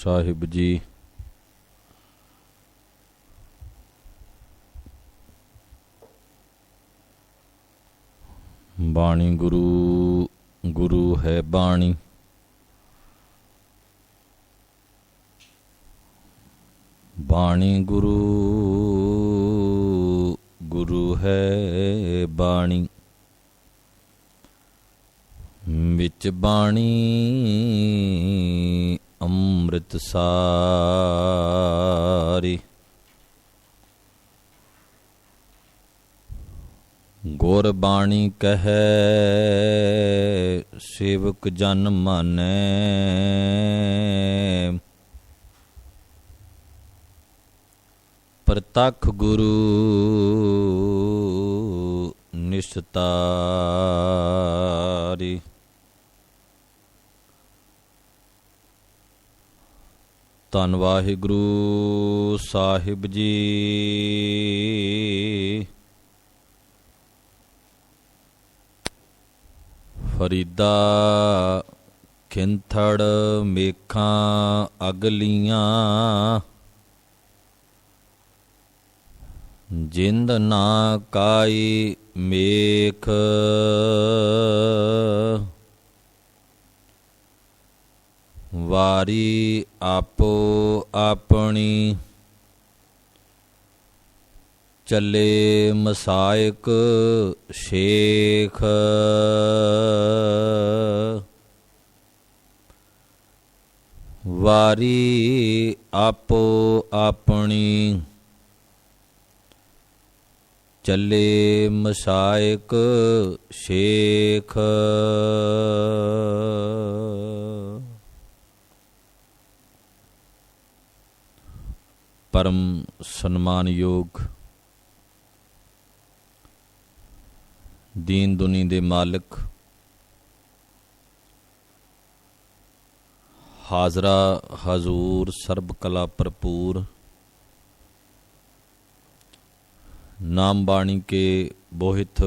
ਸਾਹਿਬ ਜੀ। ਬਾਣੀ ਗੁਰੂ, ਗੁਰੂ ਹੈ ਬਾਣੀ। ਬਾਣੀ ਗੁਰੂ, ਗੁਰੂ ਹੈ ਬਾਣੀ। ਵਿੱਚ ਬਾਣੀ ਅੰਮ੍ਰਿਤ ਸਾਰੀ। ਗੁਰ ਬਾਣੀ ਕਹੈ ਸੇਵਕ ਜਨ ਮਾਨੈ। ਪ੍ਰਤੱਖ ਗੁਰੂ ਨਿਸਤਾਰੀ। ਧੰਨ ਵਾਹਿਗੁਰੂ ਸਾਹਿਬ ਜੀ। ਫਰੀਦਾ ਖਿੰਥੜ ਮੇਖਾਂ ਅਗਲੀਆਂ। ਜਿੰਦ ਨਾ ਕਾਈ ਮੇਖ। ਵਾਰੀ ਆਪੋ ਆਪਣੀ। ਚੱਲੇ ਮਸਾਇਕ ਸ਼ੇਖ। ਵਾਰੀ ਆਪੋ ਆਪਣੀ। ਚੱਲੇ ਮਸਾਇਕ ਸ਼ੇਖ। ਪਰਮ ਸਨਮਾਨਯੋਗ ਦੀਨ ਦੁਨੀ ਦੇ ਮਾਲਕ, ਹਾਜ਼ਰਾ ਹਜ਼ੂਰ ਸਰਬ ਕਲਾ ਭਰਪੂਰ, ਨਾਮ ਬਾਣੀ ਕੇ ਬੋਹਿਤ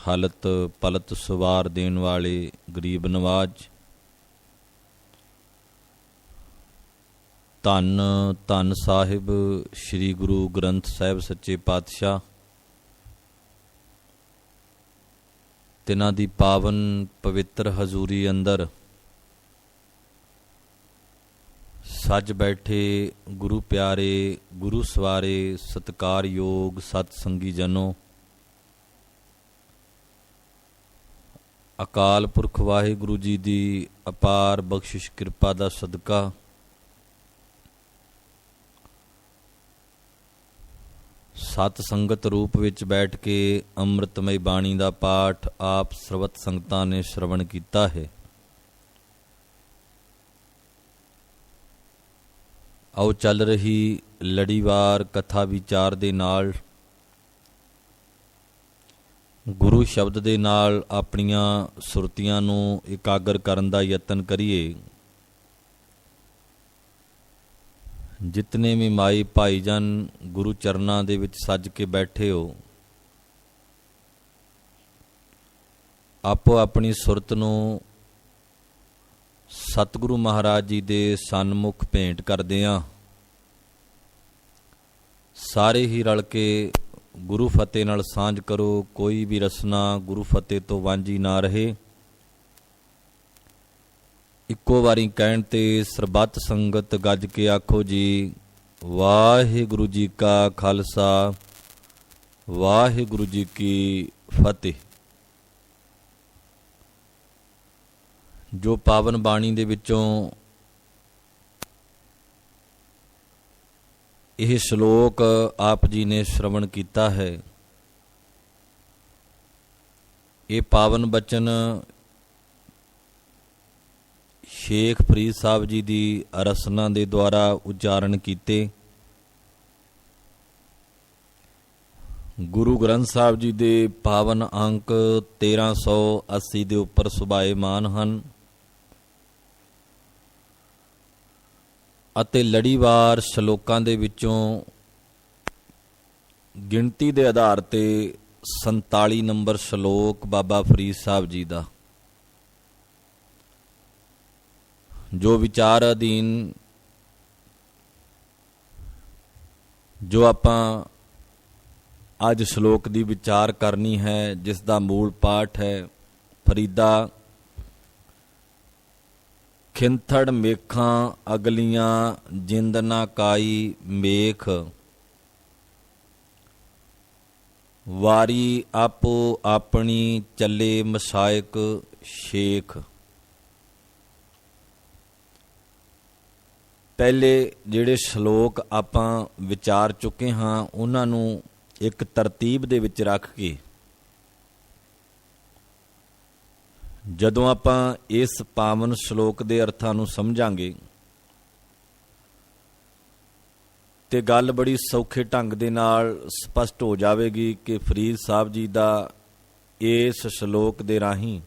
ਹਾਲਤ ਪਲਤ ਸਵਾਰ ਦੇਣ ਵਾਲੇ ਗਰੀਬ ਨਵਾਜ, ਧੰਨ ਧੰਨ ਸਾਹਿਬ ਸ੍ਰੀ ਗੁਰੂ ਗ੍ਰੰਥ ਸਾਹਿਬ ਸੱਚੇ ਪਾਤਸ਼ਾਹ, ਤਿਨਾਂ ਦੀ ਪਾਵਨ ਪਵਿੱਤਰ ਹਜ਼ੂਰੀ ਅੰਦਰ ਸੱਜ ਬੈਠੇ ਗੁਰੂ ਪਿਆਰੇ, ਗੁਰੂ ਸਵਾਰੇ, ਸਤਿਕਾਰਯੋਗ ਸਤ ਸੰਗੀ ਜਨੋ, ਅਕਾਲ ਪੁਰਖ ਵਾਹਿਗੁਰੂ ਜੀ ਦੀ ਅਪਾਰ ਬਖਸ਼ਿਸ਼ ਕਿਰਪਾ ਦਾ ਸਦਕਾ ਸਤ ਸੰਗਤ ਰੂਪ ਵਿੱਚ ਬੈਠ ਕੇ ਅੰਮ੍ਰਿਤਮਈ ਬਾਣੀ ਦਾ ਪਾਠ ਆਪ ਸਰਬਤ ਸੰਗਤਾਂ ਨੇ ਸ਼ਰਵਣ ਕੀਤਾ ਹੈ। ਆਓ ਚੱਲ ਰਹੀ ਲੜੀਵਾਰ ਕਥਾ ਵਿਚਾਰ ਦੇ ਨਾਲ ਗੁਰੂ ਸ਼ਬਦ ਦੇ ਨਾਲ ਆਪਣੀਆਂ ਸੁਰਤੀਆਂ ਨੂੰ ਇਕਾਗਰ ਕਰਨ ਦਾ ਯਤਨ ਕਰੀਏ। ਜਿਤਨੇ ਵੀ ਮਾਈ ਭਾਈ ਜਨ ਗੁਰੂ ਚਰਨਾਂ ਦੇ ਵਿੱਚ ਸੱਜ ਕੇ ਬੈਠੇ ਹੋ, ਆਪੋ ਆਪਣੀ ਸੁਰਤ ਨੂੰ ਸਤਿਗੁਰੂ ਮਹਾਰਾਜ ਜੀ ਦੇ ਸਨਮੁਖ ਭੇਂਟ ਕਰਦੇ ਹਾਂ। ਸਾਰੇ ਹੀ ਰਲ ਕੇ ਗੁਰੂ ਫਤਿਹ ਨਾਲ ਸਾਂਝ ਕਰੋ। ਕੋਈ ਵੀ ਰਸਨਾ ਗੁਰੂ ਫਤਿਹ ਤੋਂ ਵਾਂਝੀ ਨਾ ਰਹੇ। ਇੱਕੋ ਵਾਰੀ ਕਹਿਣ ਤੇ ਸਰਬੱਤ ਸੰਗਤ ਗੱਜ ਕੇ ਆਖੋ ਜੀ, ਵਾਹਿਗੁਰੂ ਜੀ ਕਾ ਖਾਲਸਾ, ਵਾਹਿਗੁਰੂ ਜੀ ਕੀ ਫਤਿਹ। ਜੋ ਪਾਵਨ ਬਾਣੀ ਦੇ ਵਿੱਚੋਂ ਇਹ ਸ਼ਲੋਕ ਆਪ ਜੀ ਨੇ ਸ਼ਰਵਣ ਕੀਤਾ ਹੈ, ਇਹ ਪਾਵਨ ਬਚਨ ਸ਼ੇਖ ਫਰੀਦ ਸਾਹਿਬ ਜੀ ਦੀ ਰਸਨਾ ਦੇ ਦੁਆਰਾ ਉਚਾਰਨ ਕੀਤੇ। ਗੁਰੂ ਗ੍ਰੰਥ ਸਾਹਿਬ ਜੀ ਦੇ ਪਾਵਨ ਅੰਕ 1380 ਦੇ ਉੱਪਰ ਸੁਭਾਏਮਾਨ ਹਨ ਅਤੇ ਲੜੀਵਾਰ ਸ਼ਲੋਕਾਂ ਦੇ ਵਿੱਚੋਂ ਗਿਣਤੀ ਦੇ ਆਧਾਰ ਤੇ 47 ਨੰਬਰ ਸ਼ਲੋਕ ਬਾਬਾ ਫਰੀਦ ਸਾਹਿਬ ਜੀ ਦਾ, ਜੋ ਵਿਚਾਰ ਅਧੀਨ ਜੋ ਆਪਾਂ ਅੱਜ ਸ਼ਲੋਕ ਦੀ ਵਿਚਾਰ ਕਰਨੀ ਹੈ, ਜਿਸ ਦਾ ਮੂਲ ਪਾਠ ਹੈ ਫਰੀਦਾ। ਖਿੰਥੜ ਮੇਖਾਂ ਅਗਲੀਆਂ ਜਿੰਦ ਨਾ ਕਾਈ ਮੇਖ, ਵਾਰੀ ਆਪੋ ਆਪਣੀ ਚੱਲੇ ਮਸਾਇਕ ਸ਼ੇਖ। ਪਹਿਲੇ ਜਿਹੜੇ ਸ਼ਲੋਕ ਆਪਾਂ ਵਿਚਾਰ ਚੁੱਕੇ ਹਾਂ ਉਹਨਾਂ ਨੂੰ ਇੱਕ ਤਰਤੀਬ ਦੇ ਵਿੱਚ ਰੱਖ ਕੇ ਜਦੋਂ ਆਪਾਂ ਇਸ ਪਾਵਨ ਸ਼ਲੋਕ ਦੇ ਅਰਥਾਂ ਨੂੰ ਸਮਝਾਂਗੇ ਤੇ ਗੱਲ ਬੜੀ ਸੌਖੇ ਢੰਗ ਦੇ ਨਾਲ ਸਪਸ਼ਟ ਹੋ ਜਾਵੇਗੀ ਕਿ ਫਰੀਦ ਸਾਹਿਬ ਜੀ ਦਾ ਇਸ ਸ਼ਲੋਕ ਦੇ ਰਾਹੀਂ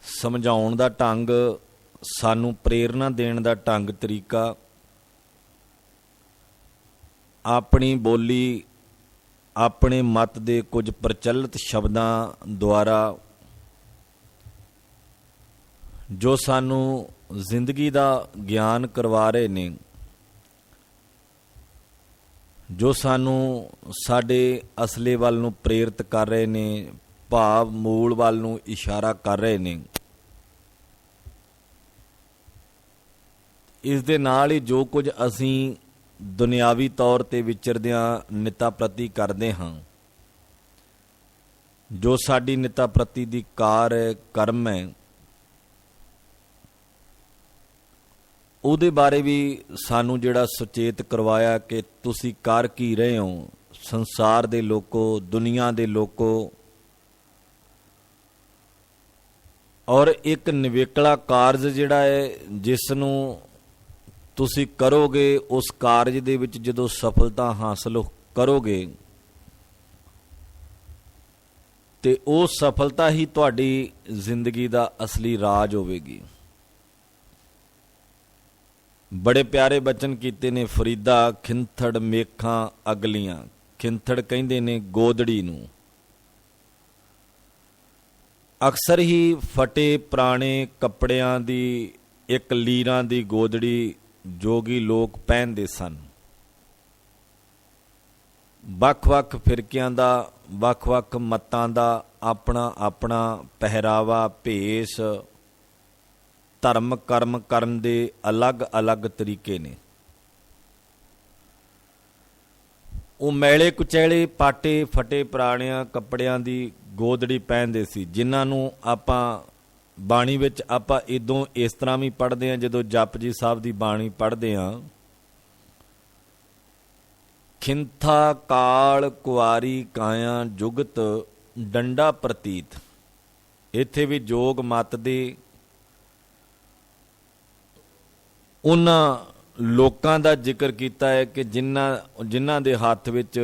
ਸਮਝਾਉਣ ਦਾ ਢੰਗ, ਸਾਨੂੰ ਪ੍ਰੇਰਨਾ ਦੇਣ ਦਾ ਢੰਗ ਤਰੀਕਾ, ਆਪਣੀ ਬੋਲੀ, ਆਪਣੇ ਮਤ ਦੇ ਕੁਝ ਪ੍ਰਚਲਿਤ ਸ਼ਬਦਾਂ ਦੁਆਰਾ ਜੋ ਸਾਨੂੰ ਜ਼ਿੰਦਗੀ ਦਾ ਗਿਆਨ ਕਰਵਾ ਰਹੇ ਨੇ, ਜੋ ਸਾਨੂੰ ਸਾਡੇ ਅਸਲੇ ਵੱਲ ਨੂੰ ਪ੍ਰੇਰਿਤ ਕਰ ਰਹੇ ਨੇ, ਭਾਵ ਮੂਲ ਵੱਲ ਨੂੰ ਇਸ਼ਾਰਾ ਕਰ ਰਹੇ ਨੇ। ਇਸ ਦੇ ਨਾਲ ਹੀ ਜੋ ਕੁਝ ਅਸੀਂ ਦੁਨਿਆਵੀ ਤੌਰ ਤੇ ਵਿਚਰਦਿਆਂ ਨਿਤਾ ਪ੍ਰਤੀ ਕਰਦੇ ਹਾਂ, ਜੋ ਸਾਡੀ ਨਿਤਾ ਪ੍ਰਤੀ ਦੀ ਕਾਰ ਹੈ, ਕਰਮ ਹੈ, ਉਹਦੇ ਬਾਰੇ ਵੀ ਸਾਨੂੰ ਜਿਹੜਾ ਸੁਚੇਤ ਕਰਵਾਇਆ ਕਿ ਤੁਸੀਂ ਕਰ ਕੀ ਰਹੇ ਹੋ, ਸੰਸਾਰ ਦੇ ਲੋਕੋ, ਦੁਨੀਆ ਦੇ ਲੋਕੋ। ਔਰ ਇੱਕ ਨਿਵੇਕਲਾ ਕਾਰਜ ਜਿਹੜਾ ਹੈ ਜਿਸ ਨੂੰ ਤੁਸੀਂ ਕਰੋਗੇ, ਉਸ ਕਾਰਜ ਦੇ ਵਿੱਚ ਜਦੋਂ ਸਫਲਤਾ ਹਾਸਲ ਕਰੋਗੇ ਤੇ ਉਹ ਸਫਲਤਾ ਹੀ ਤੁਹਾਡੀ ਜ਼ਿੰਦਗੀ ਦਾ ਅਸਲੀ ਰਾਜ ਹੋਵੇਗੀ। ਬੜੇ ਪਿਆਰੇ ਬਚਨ ਕੀਤੇ ਨੇ ਫਰੀਦਾ। ਖਿੰਥੜ ਮੇਖਾਂ ਅਗਲੀਆਂ, ਖਿੰਥੜ ਕਹਿੰਦੇ ਨੇ ਗੋਦੜੀ ਨੂੰ। ਅਕਸਰ ਹੀ ਫਟੇ ਪੁਰਾਣੇ ਕੱਪੜਿਆਂ ਦੀ ਇੱਕ ਲੀਰਾਂ ਦੀ ਗੋਦੜੀ ਜੋਗੀ ਲੋਕ ਪਹਿਨਦੇ ਸਨ। ਵੱਖ-ਵੱਖ ਫਿਰਕਿਆਂ ਦਾ, ਵੱਖ-ਵੱਖ ਮਤਾਂ ਦਾ ਆਪਣਾ ਆਪਣਾ ਪਹਿਰਾਵਾ, ਭੇਸ, ਧਰਮ ਕਰਮ ਕਰਨ ਦੇ ਅਲੱਗ-ਅਲੱਗ ਤਰੀਕੇ ਨੇ। ਉਹ ਮੈਲੇ ਕੁਚੈਲੇ ਪਾਟੇ ਫਟੇ ਪੁਰਾਣਿਆਂ ਕੱਪੜਿਆਂ ਦੀ ਗੋਦੜੀ ਪਹਿਨਦੇ ਸੀ, ਜਿਨ੍ਹਾਂ ਨੂੰ ਆਪਾਂ ਬਾਣੀ ਵਿੱਚ ਆਪਾਂ ਇਦੋਂ ਇਸ ਤਰ੍ਹਾਂ ਵੀ ਪੜ੍ਹਦੇ ਹਾਂ। ਜਦੋਂ ਜਪਜੀ ਸਾਹਿਬ ਦੀ ਬਾਣੀ ਪੜ੍ਹਦੇ ਹਾਂ, ਖਿੰਥਾ ਕਾਲ ਕੁਆਰੀ ਕਾਇਆ ਜੁਗਤ ਡੰਡਾ ਪ੍ਰਤੀਤ। ਇੱਥੇ ਵੀ ਜੋਗ ਮਤ ਦੇ ਉਹਨਾਂ ਲੋਕਾਂ ਦਾ ਜ਼ਿਕਰ ਕੀਤਾ ਹੈ ਕਿ ਜਿਨ੍ਹਾਂ ਦੇ ਹੱਥ ਵਿੱਚ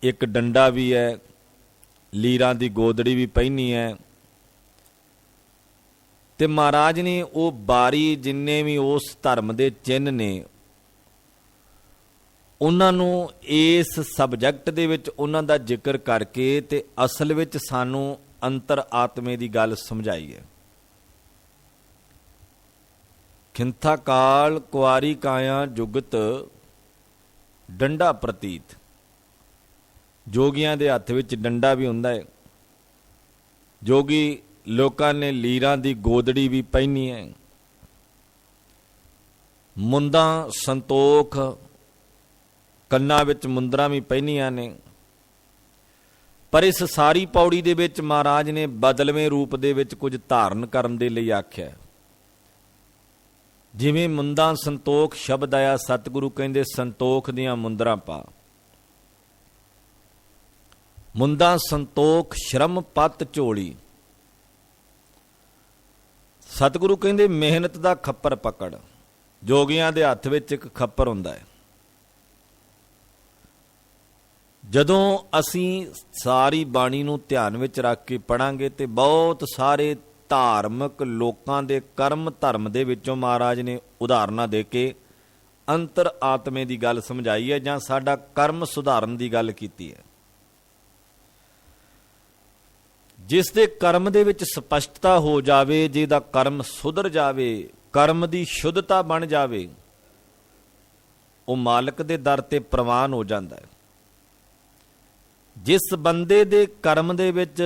ਇੱਕ ਡੰਡਾ ਵੀ ਹੈ, ਲੀਰਾਂ ਦੀ ਗੋਦੜੀ ਵੀ ਪਹਿਨੀ ਹੈ, ਤੇ ਮਹਾਰਾਜ ਨੇ ਉਹ ਬਾਰੀ ਜਿੰਨੇ ਵੀ ਉਸ ਧਰਮ ਦੇ ਚਿੰਨ੍ਹ ਨੇ ਉਹਨਾਂ ਨੂੰ ਇਸ ਸਬਜੈਕਟ ਦੇ ਵਿੱਚ ਉਹਨਾਂ ਦਾ ਜ਼ਿਕਰ ਕਰਕੇ ਤੇ ਅਸਲ ਵਿੱਚ ਸਾਨੂੰ ਅੰਤਰ ਆਤਮੇ ਦੀ ਗੱਲ ਸਮਝਾਈ ਹੈ। ਖਿੰਥਾ ਕਾਲ ਕੁਆਰੀ ਕਾਇਆ ਜੁਗਤ ਡੰਡਾ ਪ੍ਰਤੀਤ। ਜੋਗੀਆਂ ਦੇ ਹੱਥ ਵਿੱਚ ਡੰਡਾ ਵੀ ਹੁੰਦਾ ਹੈ। ਜੋਗੀ ਲੋਕਾਂ ਨੇ ਲੀਰਾਂ ਦੀ ਗੋਦੜੀ ਵੀ ਪਹਿਨੀ ਹੈ। ਮੁੰਦਾਂ ਸੰਤੋਖ, ਕੰਨਾਂ ਵਿੱਚ ਮੁੰਦਰਾਂ ਵੀ ਪਹਿਨੀਆਂ ਨੇ। ਪਰ ਇਸ ਸਾਰੀ ਪੌੜੀ ਦੇ ਵਿੱਚ ਮਹਾਰਾਜ ਨੇ ਬਦਲਵੇਂ ਰੂਪ ਦੇ ਵਿੱਚ ਕੁਝ ਧਾਰਨ ਕਰਨ ਦੇ ਲਈ ਆਖਿਆ। ਜਿਵੇਂ ਮੁੰਦਾਂ ਸੰਤੋਖ ਸ਼ਬਦ ਆਇਆ, ਸਤਿਗੁਰੂ ਕਹਿੰਦੇ ਸੰਤੋਖ ਦੀਆਂ ਮੁੰਦਰਾਂ ਪਾ। ਮੁੰਦਾਂ ਸੰਤੋਖ ਸ਼ਰਮ ਪੱਤ ਝੋਲੀ। ਸਤਿਗੁਰੂ ਕਹਿੰਦੇ ਮਿਹਨਤ ਦਾ ਖੱਪਰ ਪਕੜ। ਜੋਗੀਆਂ ਦੇ ਹੱਥ ਵਿੱਚ ਇੱਕ ਖੱਪਰ ਹੁੰਦਾ ਹੈ। ਜਦੋਂ ਅਸੀਂ ਸਾਰੀ ਬਾਣੀ ਨੂੰ ਧਿਆਨ ਵਿੱਚ ਰੱਖ ਕੇ ਪੜਾਂਗੇ ਤੇ ਬਹੁਤ ਸਾਰੇ ਧਾਰਮਿਕ ਲੋਕਾਂ ਦੇ ਕਰਮ ਧਰਮ ਦੇ ਵਿੱਚੋਂ ਮਹਾਰਾਜ ਨੇ ਉਦਾਹਰਨਾਂ ਦੇ ਕੇ ਅੰਤਰ ਆਤਮੇ ਦੀ ਗੱਲ ਸਮਝਾਈ ਹੈ, ਜਾਂ ਸਾਡਾ ਕਰਮ ਸੁਧਾਰਨ ਦੀ ਗੱਲ ਕੀਤੀ ਹੈ। ਜਿਸ ਦੇ ਕਰਮ ਦੇ ਵਿੱਚ ਸਪਸ਼ਟਤਾ ਹੋ ਜਾਵੇ, ਜਿਹਦਾ ਕਰਮ ਸੁਧਰ ਜਾਵੇ, ਕਰਮ ਦੀ ਸ਼ੁੱਧਤਾ ਬਣ ਜਾਵੇ, ਉਹ ਮਾਲਕ ਦੇ ਦਰ ਤੇ ਪ੍ਰਵਾਨ ਹੋ ਜਾਂਦਾ ਹੈ। ਜਿਸ ਬੰਦੇ ਦੇ ਕਰਮ ਦੇ ਵਿੱਚ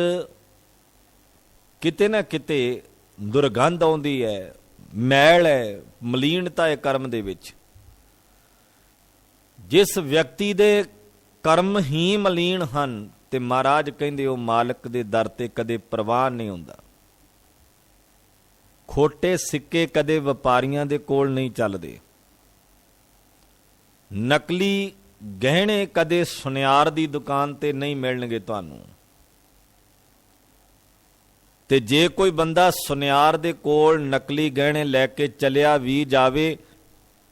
ਕਿਤੇ ਨਾ ਕਿਤੇ ਦੁਰਗੰਧ ਆਉਂਦੀ ਹੈ, ਮੈਲ ਹੈ, ਮਲੀਨਤਾ ਹੈ ਕਰਮ ਦੇ ਵਿੱਚ, ਜਿਸ ਵਿਅਕਤੀ ਦੇ ਕਰਮ ਹੀ ਮਲੀਨ ਹਨ, ਤੇ ਮਹਾਰਾਜ ਕਹਿੰਦੇ ਉਹ ਮਾਲਕ ਦੇ ਦਰ ਤੇ ਕਦੇ ਪ੍ਰਵਾਨ ਨਹੀਂ ਹੁੰਦਾ। ਖੋਟੇ ਸਿੱਕੇ ਕਦੇ ਵਪਾਰੀਆਂ ਦੇ ਕੋਲ ਨਹੀਂ ਚੱਲਦੇ, ਨਕਲੀ ਗਹਿਣੇ ਕਦੇ ਸੁਨਿਆਰ ਦੀ ਦੁਕਾਨ ਤੇ ਨਹੀਂ ਮਿਲਣਗੇ ਤੁਹਾਨੂੰ। ਤੇ ਜੇ ਕੋਈ ਬੰਦਾ ਸੁਨਿਆਰ ਦੇ ਕੋਲ ਨਕਲੀ ਗਹਿਣੇ ਲੈ ਕੇ ਚਲਿਆ ਵੀ ਜਾਵੇ,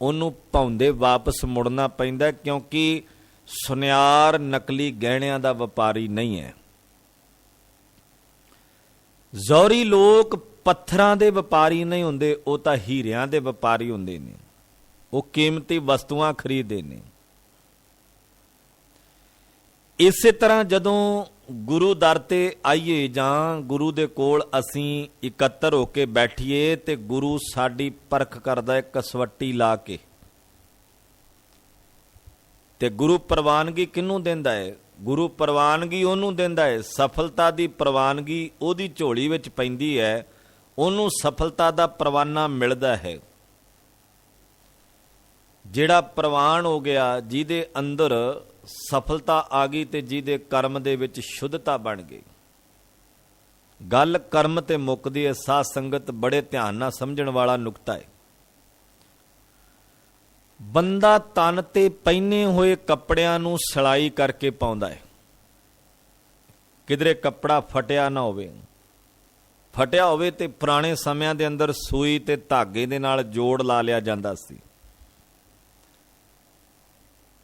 ਉਹਨੂੰ ਭਾਉਂਦੇ ਵਾਪਸ ਮੁੜਨਾ ਪੈਂਦਾ, ਕਿਉਂਕਿ ਸੁਨਿਆਰ ਨਕਲੀ ਗਹਿਣਿਆਂ ਦਾ ਵਪਾਰੀ ਨਹੀਂ ਹੈ। ਜ਼ੌਰੀ ਲੋਕ ਪੱਥਰਾਂ ਦੇ ਵਪਾਰੀ ਨਹੀਂ ਹੁੰਦੇ, ਉਹ ਤਾਂ ਹੀਰਿਆਂ ਦੇ ਵਪਾਰੀ ਹੁੰਦੇ ਨੇ, ਉਹ ਕੀਮਤੀ ਵਸਤੂਆਂ ਖਰੀਦਦੇ ਨੇ। ਇਸੇ ਤਰ੍ਹਾਂ ਜਦੋਂ ਗੁਰੂ ਦਰ ਤੇ ਆਈਏ ਜਾਂ ਗੁਰੂ ਦੇ ਕੋਲ ਅਸੀਂ ਇਕੱਤਰ ਹੋ ਕੇ ਬੈਠੀਏ, ਤੇ ਗੁਰੂ ਸਾਡੀ ਪਰਖ ਕਰਦਾ ਹੈ ਕਸਵੱਟੀ ਲਾ ਕੇ। ਤੇ ਗੁਰੂ ਪ੍ਰਵਾਨਗੀ ਕਿਹਨੂੰ ਦਿੰਦਾ ਹੈ? ਗੁਰੂ ਪ੍ਰਵਾਨਗੀ ਉਹਨੂੰ ਦਿੰਦਾ ਹੈ, ਸਫਲਤਾ ਦੀ ਪ੍ਰਵਾਨਗੀ ਉਹਦੀ ਝੋਲੀ ਵਿੱਚ ਪੈਂਦੀ ਹੈ, ਉਹਨੂੰ ਸਫਲਤਾ ਦਾ ਪ੍ਰਵਾਨਾ ਮਿਲਦਾ ਹੈ। ਜਿਹੜਾ ਪ੍ਰਵਾਨ ਹੋ ਗਿਆ, ਜਿਹਦੇ ਅੰਦਰ ਸਫਲਤਾ ਆ ਗਈ ਤੇ ਜਿਹਦੇ ਕਰਮ ਦੇ ਵਿੱਚ ਸ਼ੁੱਧਤਾ ਬਣ ਗਈ। ਗੱਲ ਕਰਮ ਤੇ ਮੁੱਕਦੀ ਹੈ। ਸਾਧ ਸੰਗਤ ਬੜੇ ਧਿਆਨ ਨਾਲ ਸਮਝਣ ਵਾਲਾ ਨੁਕਤਾ ਹੈ। ਬੰਦਾ ਤਨ ਤੇ ਪਹਿਨੇ ਹੋਏ ਕੱਪੜਿਆਂ ਨੂੰ ਸਿਲਾਈ ਕਰਕੇ ਪਾਉਂਦਾ ਹੈ, ਕਿਧਰੇ ਕੱਪੜਾ ਫਟਿਆ ਨਾ ਹੋਵੇ। ਫਟਿਆ ਹੋਵੇ ਤੇ ਪੁਰਾਣੇ ਸਮਿਆਂ ਦੇ ਅੰਦਰ ਸੂਈ ਤੇ ਧਾਗੇ ਦੇ ਨਾਲ ਜੋੜ ਲਾ ਲਿਆ ਜਾਂਦਾ ਸੀ।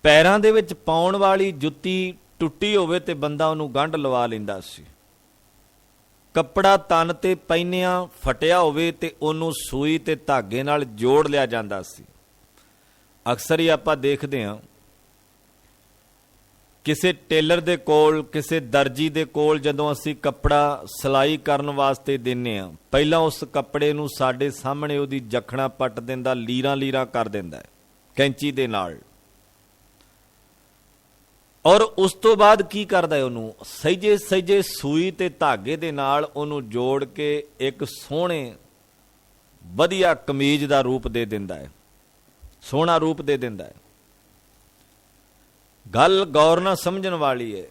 ਪੈਰਾਂ ਦੇ ਵਿੱਚ ਪਾਉਣ ਵਾਲੀ ਜੁੱਤੀ ਟੁੱਟੀ ਹੋਵੇ ਤੇ ਬੰਦਾ ਉਹਨੂੰ ਗੰਢ ਲਵਾ ਲੈਂਦਾ ਸੀ। ਕੱਪੜਾ ਤਨ ਤੇ ਪਹਿਨਿਆ ਫਟਿਆ ਹੋਵੇ ਤੇ ਉਹਨੂੰ ਸੂਈ ਤੇ ਧਾਗੇ ਨਾਲ ਜੋੜ ਲਿਆ ਜਾਂਦਾ ਸੀ। ਅਕਸਰ ਹੀ ਆਪਾਂ ਦੇਖਦੇ ਹਾਂ, ਕਿਸੇ ਟੇਲਰ ਦੇ ਕੋਲ, ਕਿਸੇ ਦਰਜੀ ਦੇ ਕੋਲ ਜਦੋਂ ਅਸੀਂ ਕੱਪੜਾ ਸਿਲਾਈ ਕਰਨ ਵਾਸਤੇ ਦਿੰਨੇ ਹਾਂ, ਪਹਿਲਾਂ ਉਸ ਕੱਪੜੇ ਨੂੰ ਸਾਡੇ ਸਾਹਮਣੇ ਉਹਦੀ ਜਖਣਾ ਪੱਟ ਦਿੰਦਾ, ਲੀਰਾਂ ਕਰ ਦਿੰਦਾ ਹੈ ਕੈਂਚੀ ਦੇ ਨਾਲ। ਔਰ ਉਸ ਤੋਂ ਬਾਅਦ ਕੀ ਕਰਦਾ ਹੈ? ਉਹਨੂੰ ਸਹਿਜੇ ਸੂਈ ਤੇ ਧਾਗੇ ਦੇ ਨਾਲ ਉਹਨੂੰ ਜੋੜ ਕੇ ਇੱਕ ਸੋਹਣੇ ਵਧੀਆ ਕਮੀਜ਼ ਦਾ ਰੂਪ ਦੇ ਦਿੰਦਾ ਹੈ, ਸੋਹਣਾ ਰੂਪ ਦੇ ਦਿੰਦਾ ਹੈ। ਗੱਲ ਗੌਰ ਨਾਲ ਸਮਝਣ ਵਾਲੀ ਹੈ।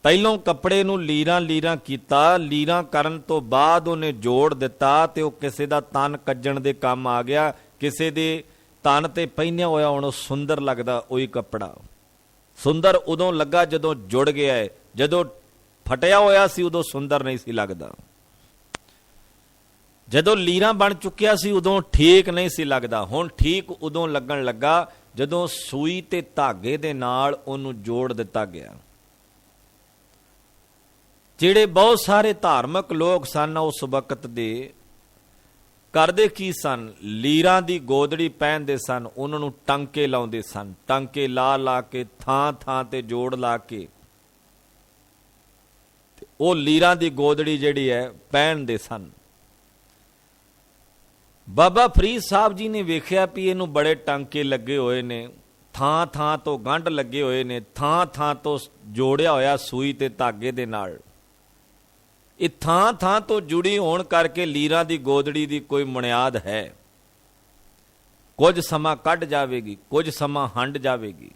ਪਹਿਲੋਂ ਕੱਪੜੇ ਨੂੰ ਲੀਰਾਂ ਕੀਤਾ, ਲੀਰਾਂ ਕਰਨ ਤੋਂ ਬਾਅਦ ਉਹਨੇ ਜੋੜ ਦਿੱਤਾ ਤੇ ਉਹ ਕਿਸੇ ਦਾ ਤਨ ਕੱਜਣ ਦੇ ਕੰਮ ਆ ਗਿਆ। ਕਿਸੇ ਦੇ ਤਨ ਤੇ ਪਹਿਨਿਆ ਹੋਇਆ ਹੁਣ ਸੁੰਦਰ ਲੱਗਦਾ ਉਹੀ ਕੱਪੜਾ। ਸੁੰਦਰ ਉਦੋਂ ਲੱਗਾ ਜਦੋਂ ਜੁੜ ਗਿਆ ਹੈ, ਜਦੋਂ ਫਟਿਆ ਹੋਇਆ ਸੀ ਉਦੋਂ ਸੁੰਦਰ ਨਹੀਂ ਸੀ ਲੱਗਦਾ। ਜਦੋਂ ਲੀਰਾਂ ਬਣ ਚੁੱਕਿਆ ਸੀ ਉਦੋਂ ਠੀਕ ਨਹੀਂ ਸੀ ਲੱਗਦਾ। ਹੁਣ ਠੀਕ ਉਦੋਂ ਲੱਗਣ ਲੱਗਾ ਜਦੋਂ ਸੂਈ ਤੇ ਧਾਗੇ ਦੇ ਨਾਲ ਉਹਨੂੰ ਜੋੜ ਦਿੱਤਾ ਗਿਆ। ਜਿਹੜੇ ਬਹੁਤ ਸਾਰੇ ਧਾਰਮਿਕ ਲੋਕ ਸਨ ਉਸ ਵਕਤ ਦੇ, ਕਰਦੇ ਕੀ ਸਨ? ਲੀਰਾਂ ਦੀ ਗੋਦੜੀ ਪਹਿਨਦੇ ਸਨ, ਉਹਨਾਂ ਨੂੰ ਟਾਂਕੇ ਲਾਉਂਦੇ ਸਨ, ਟਾਂਕੇ ਲਾ ਕੇ ਥਾਂ ਤੇ ਜੋੜ ਲਾ ਕੇ ਉਹ ਲੀਰਾਂ ਦੀ ਗੋਦੜੀ ਜਿਹੜੀ ਹੈ ਪਹਿਨਦੇ ਸਨ। ਬਾਬਾ ਫਰੀਦ ਸਾਹਿਬ ਜੀ ਨੇ ਵੇਖਿਆ ਵੀ ਇਹਨੂੰ ਬੜੇ ਟਾਂਕੇ ਲੱਗੇ ਹੋਏ ਨੇ, ਥਾਂ ਤੋਂ ਗੰਢ ਲੱਗੇ ਹੋਏ ਨੇ, ਥਾਂ ਤੋਂ ਜੋੜਿਆ ਹੋਇਆ ਸੂਈ ਤੇ ਧਾਗੇ ਦੇ ਨਾਲ। ਇਹ ਥਾਂ ਤੋਂ ਜੁੜੀ ਹੋਣ ਕਰਕੇ ਲੀਰਾਂ ਦੀ ਗੋਦੜੀ ਦੀ ਕੋਈ ਬੁਨਿਆਦ ਹੈ। ਕੁਝ ਸਮਾਂ ਕੱਢ ਜਾਵੇਗੀ, ਕੁਝ ਸਮਾਂ ਹੰਡ ਜਾਵੇਗੀ।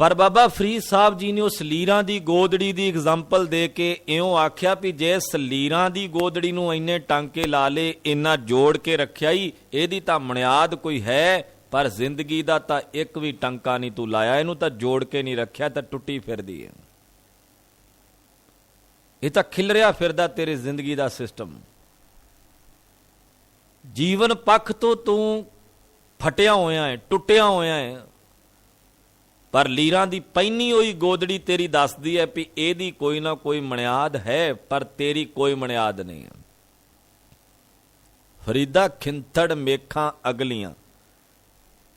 ਪਰ ਬਾਬਾ ਫਰੀਦ ਸਾਹਿਬ ਜੀ ਨੇ ਉਸ ਲੀਰਾਂ ਦੀ ਗੋਦੜੀ ਦੀ ਐਗਜ਼ਾਮਪਲ ਦੇ ਕੇ ਇਉਂ ਆਖਿਆ ਵੀ ਜੇ ਇਸ ਲੀਰਾਂ ਦੀ ਗੋਦੜੀ ਨੂੰ ਇੰਨੇ ਟਾਂਕੇ ਲਾ ਲੇ, ਇੰਨਾ ਜੋੜ ਕੇ ਰੱਖਿਆ ਹੀ, ਇਹਦੀ ਤਾਂ ਬੁਨਿਆਦ ਕੋਈ ਹੈ, ਪਰ ਜ਼ਿੰਦਗੀ ਦਾ ਤਾਂ ਇੱਕ ਵੀ ਟਾਂਕਾ ਨਹੀਂ ਤੂੰ ਲਾਇਆ, ਇਹਨੂੰ ਤਾਂ ਜੋੜ ਕੇ ਨਹੀਂ ਰੱਖਿਆ, ਤਾਂ ਟੁੱਟੀ ਫਿਰਦੀ ਹੈ। ਇਹ ਤਾਂ ਖਿਲਰਿਆ ਫਿਰਦਾ ਤੇਰੇ ਜ਼ਿੰਦਗੀ ਦਾ ਸਿਸਟਮ। ਜੀਵਨ ਪੱਖ ਤੋਂ ਤੂੰ ਫਟਿਆ ਹੋਇਆ ਹੈ, ਟੁੱਟਿਆ ਹੋਇਆ ਹੈ, ਪਰ ਲੀਰਾਂ ਦੀ ਪਹਿਨੀ ਹੋਈ ਗੋਦੜੀ ਤੇਰੀ ਦੱਸਦੀ ਹੈ ਵੀ ਇਹਦੀ ਕੋਈ ਨਾ ਕੋਈ ਬੁਨਿਆਦ ਹੈ, ਪਰ ਤੇਰੀ ਕੋਈ ਬੁਨਿਆਦ ਨਹੀਂ ਹੈ। ਫਰੀਦਾ ਖਿੰਥੜ ਮੇਖਾਂ ਅਗਲੀਆਂ।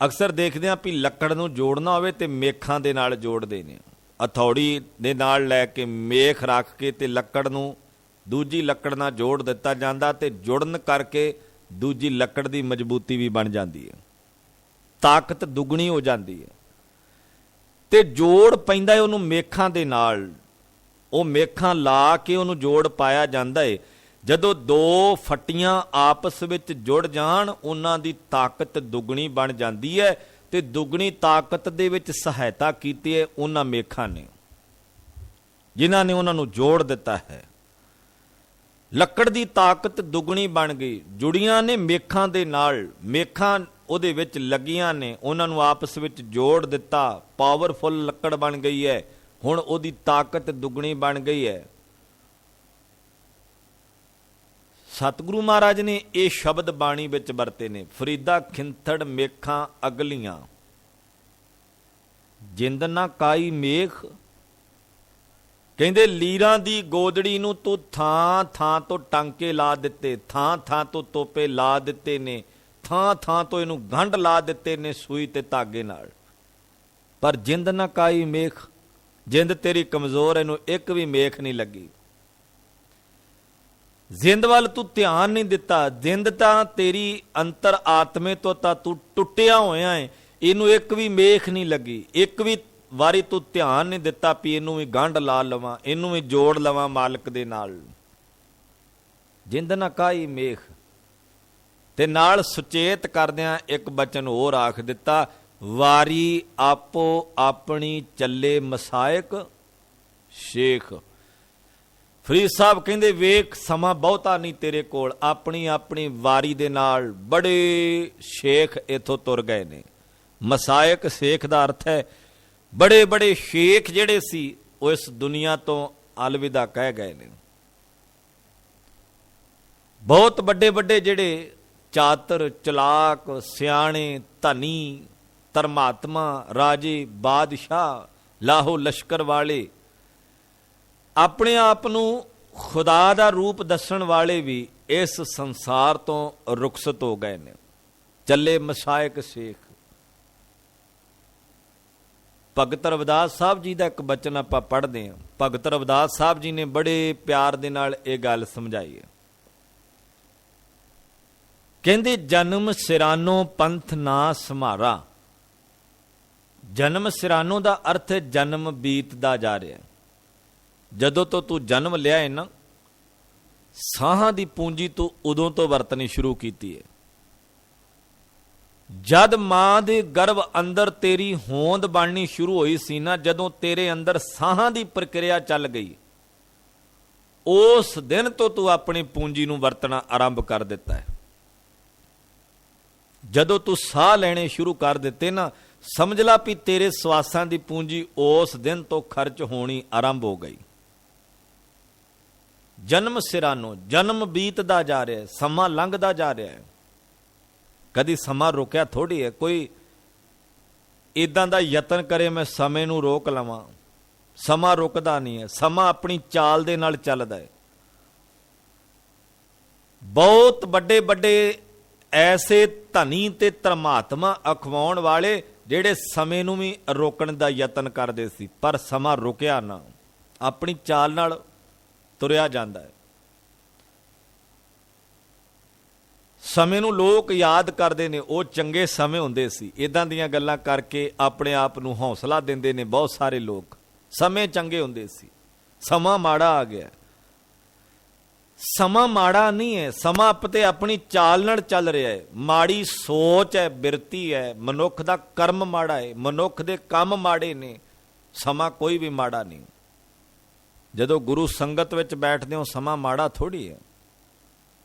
ਅਕਸਰ ਦੇਖਦੇ ਹਾਂ ਵੀ ਲੱਕੜ ਨੂੰ ਜੋੜਨਾ ਹੋਵੇ ਤੇ ਮੇਖਾਂ ਦੇ ਨਾਲ ਜੋੜਦੇ ਨੇ। ਹਥੌੜੀ ਦੇ ਨਾਲ ਲੈ ਕੇ ਮੇਖ ਰੱਖ ਕੇ ਤੇ ਲੱਕੜ ਨੂੰ ਦੂਜੀ ਲੱਕੜ ਨਾਲ ਜੋੜ ਦਿੱਤਾ ਜਾਂਦਾ ਤੇ ਜੁੜਨ ਕਰਕੇ ਦੂਜੀ ਲੱਕੜ ਦੀ ਮਜ਼ਬੂਤੀ ਵੀ ਬਣ ਜਾਂਦੀ ਹੈ, ਤਾਕਤ ਦੁੱਗਣੀ ਹੋ ਜਾਂਦੀ ਹੈ। ਤੇ ਜੋੜ ਪੈਂਦਾ ਹੈ ਉਹਨੂੰ ਮੇਖਾਂ ਦੇ ਨਾਲ, ਉਹ ਮੇਖਾਂ ਲਾ ਕੇ ਉਹਨੂੰ ਜੋੜ ਪਾਇਆ ਜਾਂਦਾ ਹੈ। ਜਦੋਂ ਦੋ ਫੱਟੀਆਂ ਆਪਸ ਵਿੱਚ ਜੁੜ ਜਾਣ ਉਹਨਾਂ ਦੀ ਤਾਕਤ ਦੁੱਗਣੀ ਬਣ ਜਾਂਦੀ ਹੈ ਤੇ ਦੁੱਗਣੀ ਤਾਕਤ ਦੇ ਵਿੱਚ ਸਹਾਇਤਾ ਕੀਤੀ ਹੈ ਉਹਨਾਂ ਮੇਖਾਂ ਨੇ, ਜਿਨ੍ਹਾਂ ਨੇ ਉਹਨਾਂ ਨੂੰ ਜੋੜ ਦਿੱਤਾ ਹੈ। ਲੱਕੜ ਦੀ ਤਾਕਤ ਦੁੱਗਣੀ ਬਣ ਗਈ, ਜੁੜੀਆਂ ਨੇ ਮੇਖਾਂ ਦੇ ਨਾਲ, ਮੇਖਾਂ ਉਹਦੇ ਵਿੱਚ ਲੱਗੀਆਂ ਨੇ, ਉਹਨਾਂ ਨੂੰ ਆਪਸ ਵਿੱਚ ਜੋੜ ਦਿੱਤਾ, ਪਾਵਰਫੁੱਲ ਲੱਕੜ ਬਣ ਗਈ ਹੈ। ਹੁਣ ਉਹਦੀ ਤਾਕਤ ਦੁੱਗਣੀ ਬਣ ਗਈ ਹੈ। ਸਤਿਗੁਰੂ ਮਹਾਰਾਜ ਨੇ ਇਹ ਸ਼ਬਦ ਬਾਣੀ ਵਿੱਚ ਵਰਤੇ ਨੇ, ਫਰੀਦਾ ਖਿੰਥੜ ਮੇਖਾਂ ਅਗਲੀਆਂ, ਜਿੰਦ ਨਾ ਕਾਈ ਮੇਖ। ਕਹਿੰਦੇ ਲੀਰਾਂ ਦੀ ਗੋਦੜੀ ਨੂੰ ਤੂੰ ਥਾਂ ਥਾਂ ਤੋਂ ਟਾਂਕੇ ਲਾ ਦਿੱਤੇ, ਥਾਂ ਥਾਂ ਤੋਂ ਤੋਪੇ ਲਾ ਦਿੱਤੇ ਨੇ, ਥਾਂ ਥਾਂ ਤੋਂ ਇਹਨੂੰ ਗੰਢ ਲਾ ਦਿੱਤੇ ਨੇ ਸੂਈ ਤੇ ਧਾਗੇ ਨਾਲ, ਪਰ ਜਿੰਦ ਨਾ ਕਾਈ ਮੇਖ, ਜਿੰਦ ਤੇਰੀ ਕਮਜ਼ੋਰ, ਇਹਨੂੰ ਇੱਕ ਵੀ ਮੇਖ ਨਹੀਂ ਲੱਗੀ। ਜਿੰਦ ਵੱਲ ਤੂੰ ਧਿਆਨ ਨਹੀਂ ਦਿੱਤਾ, ਜਿੰਦ ਤਾਂ ਤੇਰੀ ਅੰਤਰ ਆਤਮੇ ਤੋਂ ਤਾਂ ਤੂੰ ਟੁੱਟਿਆ ਹੋਇਆ ਹੈ, ਇਹਨੂੰ ਇੱਕ ਵੀ ਮੇਖ ਨਹੀਂ ਲੱਗੀ, ਇੱਕ ਵੀ ਵਾਰੀ ਤੂੰ ਧਿਆਨ ਨਹੀਂ ਦਿੱਤਾ ਵੀ ਇਹਨੂੰ ਵੀ ਗੰਢ ਲਾ ਲਵਾਂ, ਇਹਨੂੰ ਵੀ ਜੋੜ ਲਵਾਂ ਮਾਲਕ ਦੇ ਨਾਲ। ਜਿੰਦ ਨਾ ਕਾਈ ਮੇਖ। ਤੇ ਨਾਲ ਸੁਚੇਤ ਕਰਦਿਆਂ ਇੱਕ ਬਚਨ ਹੋਰ ਆਖ ਦਿੱਤਾ, ਵਾਰੀ ਆਪੋ ਆਪਣੀ ਚੱਲੇ ਮਸਾਇਕ ਸ਼ੇਖ। ਫਰੀਦ ਸਾਹਿਬ ਕਹਿੰਦੇ ਵੇਖ ਸਮਾਂ ਬਹੁਤਾ ਨਹੀਂ ਤੇਰੇ ਕੋਲ, ਆਪਣੀ ਆਪਣੀ ਵਾਰੀ ਦੇ ਨਾਲ ਬੜੇ ਸ਼ੇਖ ਇਥੋਂ ਤੁਰ ਗਏ ਨੇ। ਮਸਾਇਕ ਸ਼ੇਖ ਦਾ ਅਰਥ ਹੈ ਬੜੇ ਬੜੇ ਸ਼ੇਖ ਜਿਹੜੇ ਸੀ ਉਹ ਇਸ ਦੁਨੀਆ ਤੋਂ ਅਲਵਿਦਾ ਕਹਿ ਗਏ ਨੇ। ਬਹੁਤ ਵੱਡੇ ਵੱਡੇ ਜਿਹੜੇ ਚਾਤਰ, ਚਲਾਕ, ਸਿਆਣੇ, ਧਨੀ, ਧਰਮਾਤਮਾ, ਰਾਜੇ, ਬਾਦਸ਼ਾਹ, ਲਾਹੋ ਲਸ਼ਕਰ ਵਾਲੇ, ਆਪਣੇ ਆਪ ਨੂੰ ਖੁਦਾ ਦਾ ਰੂਪ ਦੱਸਣ ਵਾਲੇ ਵੀ ਇਸ ਸੰਸਾਰ ਤੋਂ ਰੁਖਸਤ ਹੋ ਗਏ ਨੇ। ਚੱਲੇ ਮਸਾਇਕ ਸ਼ੇਖ। ਭਗਤ ਰਵਿਦਾਸ ਸਾਹਿਬ ਜੀ ਦਾ ਇੱਕ ਬਚਨ ਆਪਾਂ ਪੜ੍ਹਦੇ ਹਾਂ। ਭਗਤ ਰਵਿਦਾਸ ਸਾਹਿਬ ਜੀ ਨੇ ਬੜੇ ਪਿਆਰ ਦੇ ਨਾਲ ਇਹ ਗੱਲ ਸਮਝਾਈ ਹੈ। ਕਹਿੰਦੇ ਜਨਮ ਸਿਰਾਨੋ ਪੰਥ ਨਾ ਸਮਾਰਾ। ਜਨਮ ਸਿਰਾਨੋ ਦਾ ਅਰਥ ਹੈ ਜਨਮ ਬੀਤਦਾ ਜਾ ਰਿਹਾ। ਜਦੋਂ ਤੋਂ ਤੂੰ ਜਨਮ ਲਿਆ ਹੈ ਨਾ, ਸਾਹਾਂ ਦੀ ਪੂੰਜੀ ਤੂੰ ਉਦੋਂ ਤੋਂ ਵਰਤਣੀ ਸ਼ੁਰੂ ਕੀਤੀ ਹੈ। ਜਦ ਮਾਂ ਦੇ ਗਰਭ ਅੰਦਰ ਤੇਰੀ ਹੋਂਦ ਬਣਨੀ ਸ਼ੁਰੂ ਹੋਈ ਸੀ ਨਾ, ਜਦੋਂ ਤੇਰੇ ਅੰਦਰ ਸਾਹਾਂ ਦੀ ਪ੍ਰਕਿਰਿਆ ਚੱਲ ਗਈ, ਉਸ ਦਿਨ ਤੋਂ ਤੂੰ ਆਪਣੀ ਪੂੰਜੀ ਨੂੰ ਵਰਤਣਾ ਆਰੰਭ ਕਰ ਦਿੱਤਾ ਹੈ। ਜਦੋਂ ਤੂੰ ਸਾਹ ਲੈਣੇ ਸ਼ੁਰੂ ਕਰ ਦਿੱਤੇ ਨਾ, ਸਮਝ ਲਾ ਵੀ ਤੇਰੇ ਸਵਾਸਾਂ ਦੀ ਪੂੰਜੀ ਉਸ ਦਿਨ ਤੋਂ ਖਰਚ ਹੋਣੀ ਆਰੰਭ ਹੋ ਗਈ। ਜਨਮ ਸਿਰਾਨੋ, ਜਨਮ ਬੀਤਦਾ ਜਾ ਰਿਹਾ ਹੈ, ਸਮਾਂ ਲੰਘਦਾ ਜਾ ਰਿਹਾ ਹੈ। ਕਦੀ ਸਮਾਂ ਰੁਕਿਆ ਥੋੜੀ ਹੈ। ਕੋਈ ਇਦਾਂ ਦਾ ਯਤਨ ਕਰੇ ਮੈਂ ਸਮੇਂ ਨੂੰ ਰੋਕ ਲਵਾਂ, ਸਮਾਂ ਰੁਕਦਾ ਨਹੀਂ ਹੈ। ਸਮਾਂ ਆਪਣੀ ਚਾਲ ਦੇ ਨਾਲ ਚੱਲਦਾ ਹੈ। ਬਹੁਤ ਵੱਡੇ ਵੱਡੇ ਐਸੇ ਧਨੀ ਤੇ ਧਰਮਾਤਮਾ ਅਖਵਾਉਣ ਵਾਲੇ ਜਿਹੜੇ ਸਮੇਂ ਨੂੰ ਵੀ ਰੋਕਣ ਦਾ ਯਤਨ ਕਰਦੇ ਸੀ, ਪਰ ਸਮਾਂ ਰੁਕਿਆ ਨਾ, ਆਪਣੀ ਚਾਲ ਨਾਲ ਤੁਰਿਆ ਜਾਂਦਾ ਹੈ। ਸਮੇਂ ਨੂੰ ਲੋਕ ਯਾਦ ਕਰਦੇ ਨੇ, ਉਹ ਚੰਗੇ ਸਮੇਂ ਹੁੰਦੇ ਸੀ। ਇਦਾਂ ਦੀਆਂ ਗੱਲਾਂ ਕਰਕੇ ਆਪਣੇ ਆਪ ਨੂੰ ਹੌਸਲਾ ਦਿੰਦੇ ਨੇ ਬਹੁਤ ਸਾਰੇ ਲੋਕ। ਸਮੇਂ ਚੰਗੇ ਹੁੰਦੇ ਸੀ, ਸਮਾਂ ਮਾੜਾ ਆ ਗਿਆ। ਸਮਾਂ ਮਾੜਾ ਨਹੀਂ ਹੈ, ਸਮਾਂ ਆਪਤੇ ਆਪਣੀ ਚਾਲ ਨਾਲ ਚੱਲ ਰਿਹਾ ਹੈ। ਮਾੜੀ ਸੋਚ ਹੈ, ਬਿਰਤੀ ਹੈ, ਮਨੁੱਖ ਦਾ ਕਰਮ ਮਾੜਾ ਹੈ, ਮਨੁੱਖ ਦੇ ਕੰਮ ਮਾੜੇ ਨੇ। ਸਮਾਂ ਕੋਈ ਵੀ ਮਾੜਾ ਨਹੀਂ। ਜਦੋਂ ਗੁਰੂ ਸੰਗਤ ਵਿੱਚ ਬੈਠਦੇ ਹੋ, ਸਮਾਂ ਮਾੜਾ ਥੋੜੀ ਹੈ।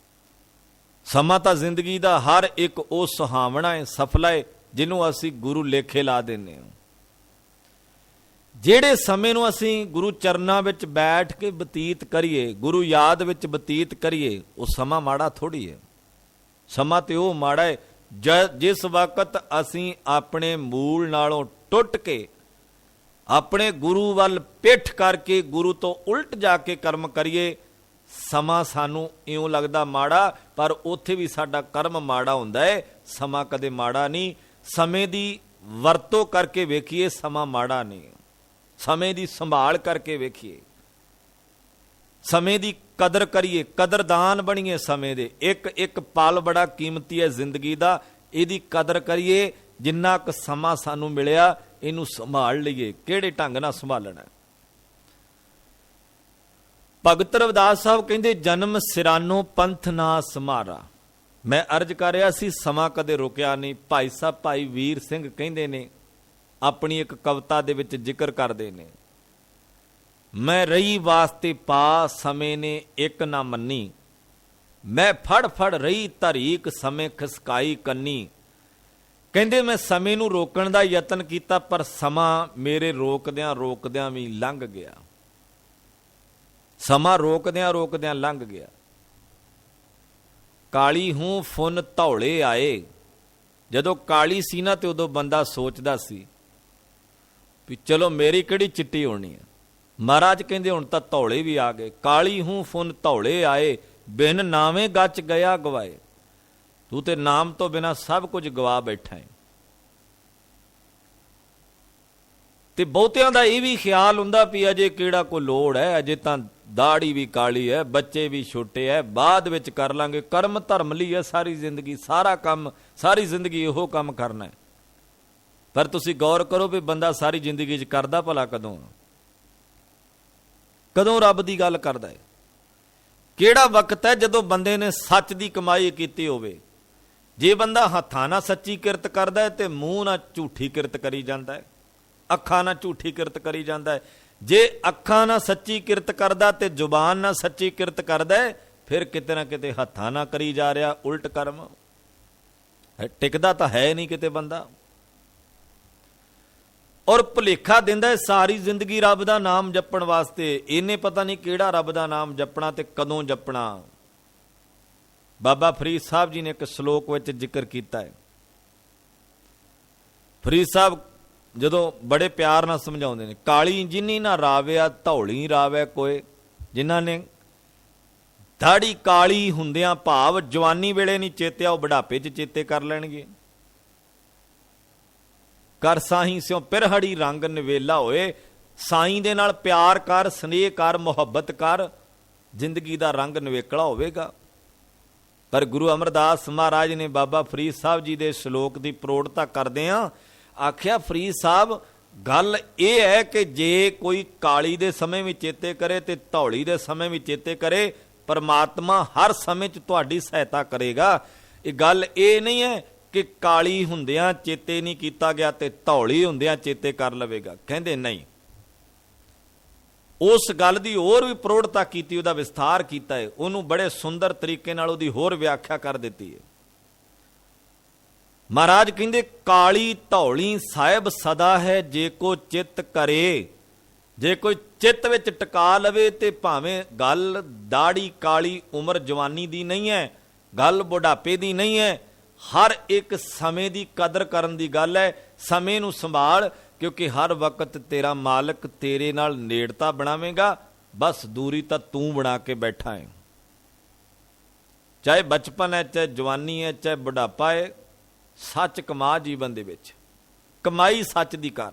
ਸਮਾਂ ਤਾਂ ਜ਼ਿੰਦਗੀ ਦਾ ਹਰ ਇੱਕ ਉਹ ਸੁਹਾਵਣਾ ਹੈ, ਸਫਲਾ ਹੈ, ਜਿਹਨੂੰ ਅਸੀਂ ਗੁਰੂ ਲੇਖੇ ਲਾ ਦਿੰਦੇ ਹਾਂ। ਜਿਹੜੇ ਸਮੇਂ ਨੂੰ ਅਸੀਂ ਗੁਰੂ ਚਰਨਾਂ ਵਿੱਚ ਬੈਠ ਕੇ ਬਤੀਤ ਕਰੀਏ, ਗੁਰੂ ਯਾਦ ਵਿੱਚ ਬਤੀਤ ਕਰੀਏ, ਉਹ ਸਮਾਂ ਮਾੜਾ ਥੋੜੀ ਹੈ। ਸਮਾਂ ਤੇ ਉਹ ਮਾੜਾ ਹੈ ਜਿਸ ਵਕਤ ਅਸੀਂ ਆਪਣੇ ਮੂਲ ਨਾਲੋਂ ਟੁੱਟ ਕੇ ਆਪਣੇ ਗੁਰੂ ਵੱਲ ਪਿੱਠ ਕਰਕੇ ਗੁਰੂ ਤੋਂ ਉਲਟ ਜਾ ਕੇ ਕਰਮ ਕਰੀਏ। ਸਮਾਂ ਸਾਨੂੰ ਇਉਂ ਲੱਗਦਾ ਮਾੜਾ, ਪਰ ਉੱਥੇ ਵੀ ਸਾਡਾ ਕਰਮ ਮਾੜਾ ਹੁੰਦਾ ਹੈ। ਸਮਾਂ ਕਦੇ ਮਾੜਾ ਨਹੀਂ। ਸਮੇਂ ਦੀ ਵਰਤੋਂ ਕਰਕੇ ਵੇਖੀਏ, ਸਮਾਂ ਮਾੜਾ ਨਹੀਂ। ਸਮੇਂ ਦੀ ਸੰਭਾਲ ਕਰਕੇ ਵੇਖੀਏ, ਸਮੇਂ ਦੀ ਕਦਰ ਕਰੀਏ, ਕਦਰਦਾਨ ਬਣੀਏ ਸਮੇਂ ਦੇ। ਇੱਕ ਇੱਕ ਪਲ ਬੜਾ ਕੀਮਤੀ ਹੈ ਜ਼ਿੰਦਗੀ ਦਾ, ਇਹਦੀ ਕਦਰ ਕਰੀਏ। ਜਿੰਨਾ ਕੁ ਸਮਾਂ ਸਾਨੂੰ ਮਿਲਿਆ ਇਹਨੂੰ ਸੰਭਾਲ ਲਈਏ। ਕਿਹੜੇ ਢੰਗ ਨਾਲ ਸੰਭਾਲਣਾ? ਭਗਤ ਰਵਿਦਾਸ ਸਾਹਿਬ ਕਹਿੰਦੇ, ਜਨਮ ਸਿਰਾਨੋ ਪੰਥ ਨਾ ਸਮਾਰਾ। ਮੈਂ ਅਰਜ਼ ਕਰ ਰਿਹਾ ਸੀ, ਸਮਾਂ ਕਦੇ ਰੁਕਿਆ ਨਹੀਂ। ਭਾਈ ਸਾਹਿਬ ਭਾਈ ਵੀਰ ਸਿੰਘ ਕਹਿੰਦੇ ਨੇ, ਆਪਣੀ ਇੱਕ ਕਵਿਤਾ ਦੇ ਵਿੱਚ ਜ਼ਿਕਰ ਕਰਦੇ ਨੇ, ਮੈਂ ਰਹੀ ਵਾਸਤੇ ਪਾ ਸਮੇਂ ਨੇ ਇੱਕ ਨਾ ਮੰਨੀ, ਮੈਂ ਫੜ ਫੜ ਰਹੀ ਧਰੀਕ ਸਮੇਂ ਖਿਸਕਾਈ ਕੰਨੀ। ਕਹਿੰਦੇ ਮੈਂ ਸਮੇਂ ਨੂੰ ਰੋਕਣ ਦਾ ਯਤਨ ਕੀਤਾ, ਪਰ ਸਮਾਂ ਮੇਰੇ ਰੋਕਦਿਆਂ ਰੋਕਦਿਆਂ ਵੀ ਲੰਘ ਗਿਆ। ਸਮਾਂ ਰੋਕਦਿਆਂ ਰੋਕਦਿਆਂ ਲੰਘ ਗਿਆ। ਕਾਲੀ ਹੂੰ ਫੁੰਨ ਧੌਲੇ ਆਏ। ਜਦੋਂ ਕਾਲੀ ਸੀ ਨਾ ਤੇ ਉਦੋਂ ਬੰਦਾ ਸੋਚਦਾ ਸੀ ਵੀ ਚਲੋ ਮੇਰੀ ਕਿਹੜੀ ਚਿੱਟੀ ਹੋਣੀ ਹੈ। ਮਹਾਰਾਜ ਕਹਿੰਦੇ ਹੁਣ ਤਾਂ ਧੌਲੇ ਵੀ ਆ ਗਏ। ਕਾਲੀ ਹੂੰ ਫੁੰਨ ਧੌਲੇ ਆਏ, ਬਿਨ ਨਾਵੇਂ ਗੱਚ ਗਿਆ ਗਵਾਏ। ਤੂੰ ਤੇ ਨਾਮ ਤੋਂ ਬਿਨਾਂ ਸਭ ਕੁਝ ਗਵਾ ਬੈਠਾ ਹੈ। ਤੇ ਬਹੁਤਿਆਂ ਦਾ ਇਹ ਵੀ ਖਿਆਲ ਹੁੰਦਾ ਵੀ ਅਜੇ ਕਿਹੜਾ ਕੋਈ ਲੋੜ ਹੈ, ਅਜੇ ਤਾਂ ਦਾੜੀ ਵੀ ਕਾਲੀ ਹੈ, ਬੱਚੇ ਵੀ ਛੋਟੇ ਹੈ, ਬਾਅਦ ਵਿੱਚ ਕਰ ਲਾਂਗੇ। ਕਰਮ ਧਰਮ ਲਈ ਹੈ ਸਾਰੀ ਜ਼ਿੰਦਗੀ, ਸਾਰਾ ਕੰਮ ਸਾਰੀ ਜ਼ਿੰਦਗੀ ਇਹੋ ਕੰਮ ਕਰਨਾ ਹੈ। ਪਰ ਤੁਸੀਂ ਗੌਰ ਕਰੋ ਵੀ ਬੰਦਾ ਸਾਰੀ ਜ਼ਿੰਦਗੀ 'ਚ ਕਰਦਾ ਭਲਾ ਕਦੋਂ? ਕਦੋਂ ਰੱਬ ਦੀ ਗੱਲ ਕਰਦਾ ਹੈ? ਕਿਹੜਾ ਵਕਤ ਹੈ ਜਦੋਂ ਬੰਦੇ ਨੇ ਸੱਚ ਦੀ ਕਮਾਈ ਕੀਤੀ ਹੋਵੇ? ਜੇ ਬੰਦਾ ਹੱਥਾਂ ਨਾਲ ਸੱਚੀ ਕਿਰਤ ਕਰਦਾ ਹੈ ਤੇ ਮੂੰਹ ਨਾਲ ਝੂਠੀ ਕਿਰਤ ਕਰੀ ਜਾਂਦਾ ਹੈ, ਅੱਖਾਂ ਨਾਲ ਝੂਠੀ ਕਿਰਤ ਕਰੀ ਜਾਂਦਾ ਹੈ। ਜੇ ਅੱਖਾਂ ਨਾਲ ਸੱਚੀ ਕਿਰਤ ਕਰਦਾ ਤੇ ਜ਼ੁਬਾਨ ਨਾਲ ਸੱਚੀ ਕਿਰਤ ਕਰਦਾ ਹੈ, ਫਿਰ ਕਿਤੇ ਨਾ ਕਿਤੇ ਹੱਥਾਂ ਨਾਲ ਕਰੀ ਜਾ ਰਿਹਾ ਉਲਟ ਕਰਮ। ਟਿਕਦਾ ਤਾਂ ਹੈ ਨਹੀਂ ਕਿਤੇ ਬੰਦਾ। ਔਰ ਭੁਲੇਖਾ ਦਿੰਦਾ ਸਾਰੀ ਜ਼ਿੰਦਗੀ ਰੱਬ ਦਾ ਨਾਮ ਜਪਣ ਵਾਸਤੇ। ਇਹਨੇ ਪਤਾ ਨਹੀਂ ਕਿਹੜਾ ਰੱਬ ਦਾ ਨਾਮ ਜਪਣਾ ਤੇ ਕਦੋਂ ਜਪਣਾ। ਬਾਬਾ ਫਰੀਦ ਸਾਹਿਬ ਜੀ ਨੇ ਇੱਕ ਸ਼ਲੋਕ ਵਿੱਚ ਜ਼ਿਕਰ ਕੀਤਾ ਹੈ। ਫਰੀਦ ਸਾਹਿਬ ਜਦੋਂ ਬੜੇ ਪਿਆਰ ਨਾਲ ਸਮਝਾਉਂਦੇ ਨੇ, ਕਾਲੀ ਜਿਨੀ ਨਾ ਰਾਵਿਆ ਧੌਲੀ ਰਾਵੈ ਕੋਏ। ਜਿਨ੍ਹਾਂ ਨੇ ਦਾੜੀ ਕਾਲੀ ਹੁੰਦਿਆਂ ਭਾਵ ਜਵਾਨੀ ਵੇਲੇ ਨਹੀਂ ਚੇਤਿਆ, ਉਹ ਬੁਢਾਪੇ 'ਚ ਚੇਤੇ ਕਰ ਲੈਣਗੇ। ਕਰ ਸਾਹੀਂ ਸਿਓ ਪਿਰਹੜੀ ਰੰਗ ਨਵੇਲਾ ਹੋਏ। ਸਾਈਂ ਦੇ ਨਾਲ ਪਿਆਰ ਕਰ, ਸਨੇਹ ਕਰ, ਮੁਹੱਬਤ ਕਰ, ਜ਼ਿੰਦਗੀ ਦਾ ਰੰਗ ਨਵੇਕਲਾ ਹੋਵੇਗਾ। ਪਰ ਗੁਰੂ ਅਮਰਦਾਸ ਮਹਾਰਾਜ ਨੇ ਬਾਬਾ ਫਰੀਦ ਸਾਹਿਬ ਜੀ ਦੇ ਸ਼ਲੋਕ ਦੀ ਪ੍ਰੋੜਤਾ ਕਰਦਿਆਂ ਆਖਿਆ, ਫਰੀਦ ਸਾਹਿਬ ਗੱਲ ਇਹ ਹੈ ਕਿ ਜੇ ਕੋਈ ਕਾਲੀ ਦੇ ਸਮੇਂ ਵੀ ਚੇਤੇ ਕਰੇ ਤੇ ਧੌਲੀ ਦੇ ਸਮੇਂ ਵੀ ਚੇਤੇ ਕਰੇ, ਪਰਮਾਤਮਾ ਹਰ ਸਮੇਂ 'ਚ ਤੁਹਾਡੀ ਸਹਾਇਤਾ ਕਰੇਗਾ। ਇਹ ਗੱਲ ਇਹ ਨਹੀਂ ਹੈ ਕਿ ਕਾਲੀ ਹੁੰਦਿਆਂ ਚੇਤੇ ਨਹੀਂ ਕੀਤਾ ਗਿਆ ਤੇ ਧੌਲੀ ਹੁੰਦਿਆਂ ਚੇਤੇ ਕਰ ਲਵੇਗਾ। ਕਹਿੰਦੇ ਨਹੀਂ, ਉਸ ਗੱਲ ਦੀ ਹੋਰ ਵੀ ਪ੍ਰੋੜਤਾ ਕੀਤੀ, ਉਹਦਾ ਵਿਸਥਾਰ ਕੀਤਾ ਹੈ, ਉਹਨੂੰ ਬੜੇ ਸੁੰਦਰ ਤਰੀਕੇ ਨਾਲ ਉਹਦੀ ਹੋਰ ਵਿਆਖਿਆ ਕਰ ਦਿੱਤੀ ਹੈ। ਮਹਾਰਾਜ ਕਹਿੰਦੇ, ਕਾਲੀ ਧੌਲੀ ਸਾਹਿਬ ਸਦਾ ਹੈ, ਜੇ ਕੋ ਚਿੱਤ ਕਰੇ। ਜੇ ਕੋਈ ਚਿੱਤ ਵਿੱਚ ਟਿਕਾ ਲਵੇ ਤੇ ਭਾਵੇਂ ਗੱਲ ਦਾੜੀ ਕਾਲੀ ਉਮਰ ਜਵਾਨੀ ਦੀ ਨਹੀਂ ਹੈ, ਗੱਲ ਬੁਢਾਪੇ ਦੀ ਨਹੀਂ ਹੈ, ਹਰ ਇੱਕ ਸਮੇਂ ਦੀ ਕਦਰ ਕਰਨ ਦੀ ਗੱਲ ਹੈ। ਸਮੇਂ ਨੂੰ ਸੰਭਾਲ, ਕਿਉਂਕਿ ਹਰ ਵਕਤ ਤੇਰਾ ਮਾਲਕ ਤੇਰੇ ਨਾਲ ਨੇੜਤਾ ਬਣਾਵੇਗਾ, ਬਸ ਦੂਰੀ ਤਾਂ ਤੂੰ ਬਣਾ ਕੇ ਬੈਠਾ ਹੈ। ਚਾਹੇ ਬਚਪਨ ਹੈ, ਚਾਹੇ ਜਵਾਨੀ ਹੈ, ਚਾਹੇ ਬੁਢਾਪਾ ਹੈ, ਸੱਚ ਕਮਾ ਜੀਵਨ ਦੇ ਵਿੱਚ। ਕਮਾਈ ਸੱਚ ਦੀ ਕਰ,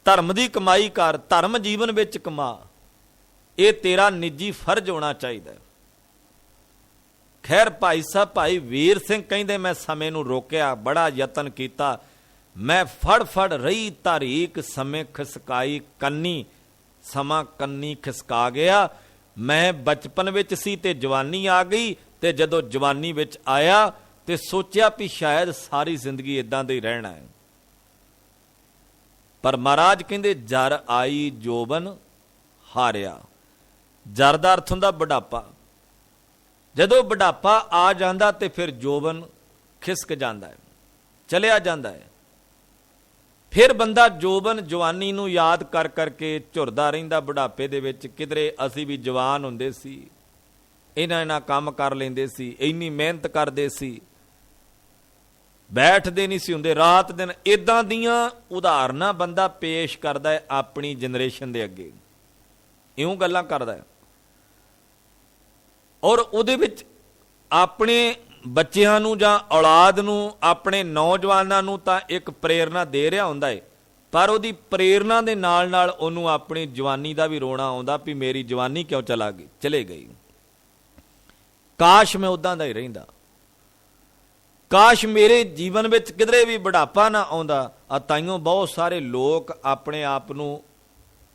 ਧਰਮ ਦੀ ਕਮਾਈ ਕਰ, ਧਰਮ ਜੀਵਨ ਵਿੱਚ ਕਮਾ। ਇਹ ਤੇਰਾ ਨਿੱਜੀ ਫਰਜ਼ ਹੋਣਾ ਚਾਹੀਦਾ। ਖੈਰ ਭਾਈ ਸਾਹਿਬ ਭਾਈ ਵੀਰ ਸਿੰਘ ਕਹਿੰਦੇ, ਮੈਂ ਸਮੇਂ ਨੂੰ ਰੋਕਿਆ, ਬੜਾ ਯਤਨ ਕੀਤਾ, ਮੈਂ ਫੜ ਫੜ ਰਹੀ ਤਾਰੀਕ ਸਮੇਂ ਖਿਸਕਾਈ ਕੰਨੀ। ਸਮਾਂ ਕੰਨੀ ਖਿਸਕਾ ਗਿਆ। ਮੈਂ ਬਚਪਨ ਵਿੱਚ ਸੀ ਤੇ ਜਵਾਨੀ ਆ ਗਈ, ਤੇ ਜਦੋਂ ਜਵਾਨੀ ਵਿੱਚ ਆਇਆ ਤੇ ਸੋਚਿਆ ਵੀ ਸ਼ਾਇਦ ਸਾਰੀ ਜ਼ਿੰਦਗੀ ਇਦਾਂ ਦੇ ਹੀ ਰਹਿਣਾ ਹੈ। ਪਰ ਮਹਾਰਾਜ ਕਹਿੰਦੇ, ਜਰ ਆਈ ਜੋਬਨ ਹਾਰਿਆ। ਜਰ ਦਾ ਅਰਥ ਹੁੰਦਾ ਬੁਢਾਪਾ। ਜਦੋਂ ਬੁਢਾਪਾ ਆ ਜਾਂਦਾ ਤੇ ਫਿਰ ਜੋਬਨ ਖਿਸਕ ਜਾਂਦਾ ਹੈ, ਚਲਿਆ ਜਾਂਦਾ ਹੈ। ਫਿਰ ਬੰਦਾ ਜੋਬਨ ਜਵਾਨੀ ਨੂੰ ਯਾਦ ਕਰ ਕਰਕੇ ਝੁਰਦਾ ਰਹਿੰਦਾ ਬੁਢਾਪੇ ਦੇ ਵਿੱਚ। ਕਿਧਰੇ ਅਸੀਂ ਵੀ ਜਵਾਨ ਹੁੰਦੇ ਸੀ, ਇਹਨਾਂ ਕੰਮ ਕਰ ਲੈਂਦੇ ਸੀ, ਇੰਨੀ ਮਿਹਨਤ ਕਰਦੇ ਸੀ, ਬੈਠਦੇ ਨਹੀਂ ਸੀ ਹੁੰਦੇ ਰਾਤ ਦਿਨ। ਇਦਾਂ ਦੀਆਂ ਉਦਾਹਰਨਾਂ ਬੰਦਾ ਪੇਸ਼ ਕਰਦਾ ਹੈ ਆਪਣੀ ਜਨਰੇਸ਼ਨ ਦੇ ਅੱਗੇ, ਇਉਂ ਗੱਲਾਂ ਕਰਦਾ ਹੈ। ਔਰ ਉਹਦੇ ਵਿੱਚ ਆਪਣੇ ਬੱਚਿਆਂ ਨੂੰ ਜਾਂ ਔਲਾਦ ਨੂੰ, ਆਪਣੇ ਨੌਜਵਾਨਾਂ ਨੂੰ ਤਾਂ ਇੱਕ ਪ੍ਰੇਰਨਾ ਦੇ ਰਿਹਾ ਹੁੰਦਾ ਹੈ ਪਰ ਉਹਦੀ ਪ੍ਰੇਰਨਾ ਦੇ ਨਾਲ ਨਾਲ ਉਹਨੂੰ ਆਪਣੀ ਜਵਾਨੀ ਦਾ ਵੀ ਰੋਣਾ ਆਉਂਦਾ ਵੀ ਮੇਰੀ ਜਵਾਨੀ ਕਿਉਂ ਚਲੇ ਗਈ, ਕਾਸ਼ ਮੈਂ ਉੱਦਾਂ ਦਾ ਹੀ ਰਹਿੰਦਾ, ਕਾਸ਼ ਮੇਰੇ ਜੀਵਨ ਵਿੱਚ ਕਿਧਰੇ ਵੀ ਬੁਢਾਪਾ ਨਾ ਆਉਂਦਾ। ਤਾਈਓਂ ਬਹੁਤ ਸਾਰੇ ਲੋਕ ਆਪਣੇ ਆਪ ਨੂੰ,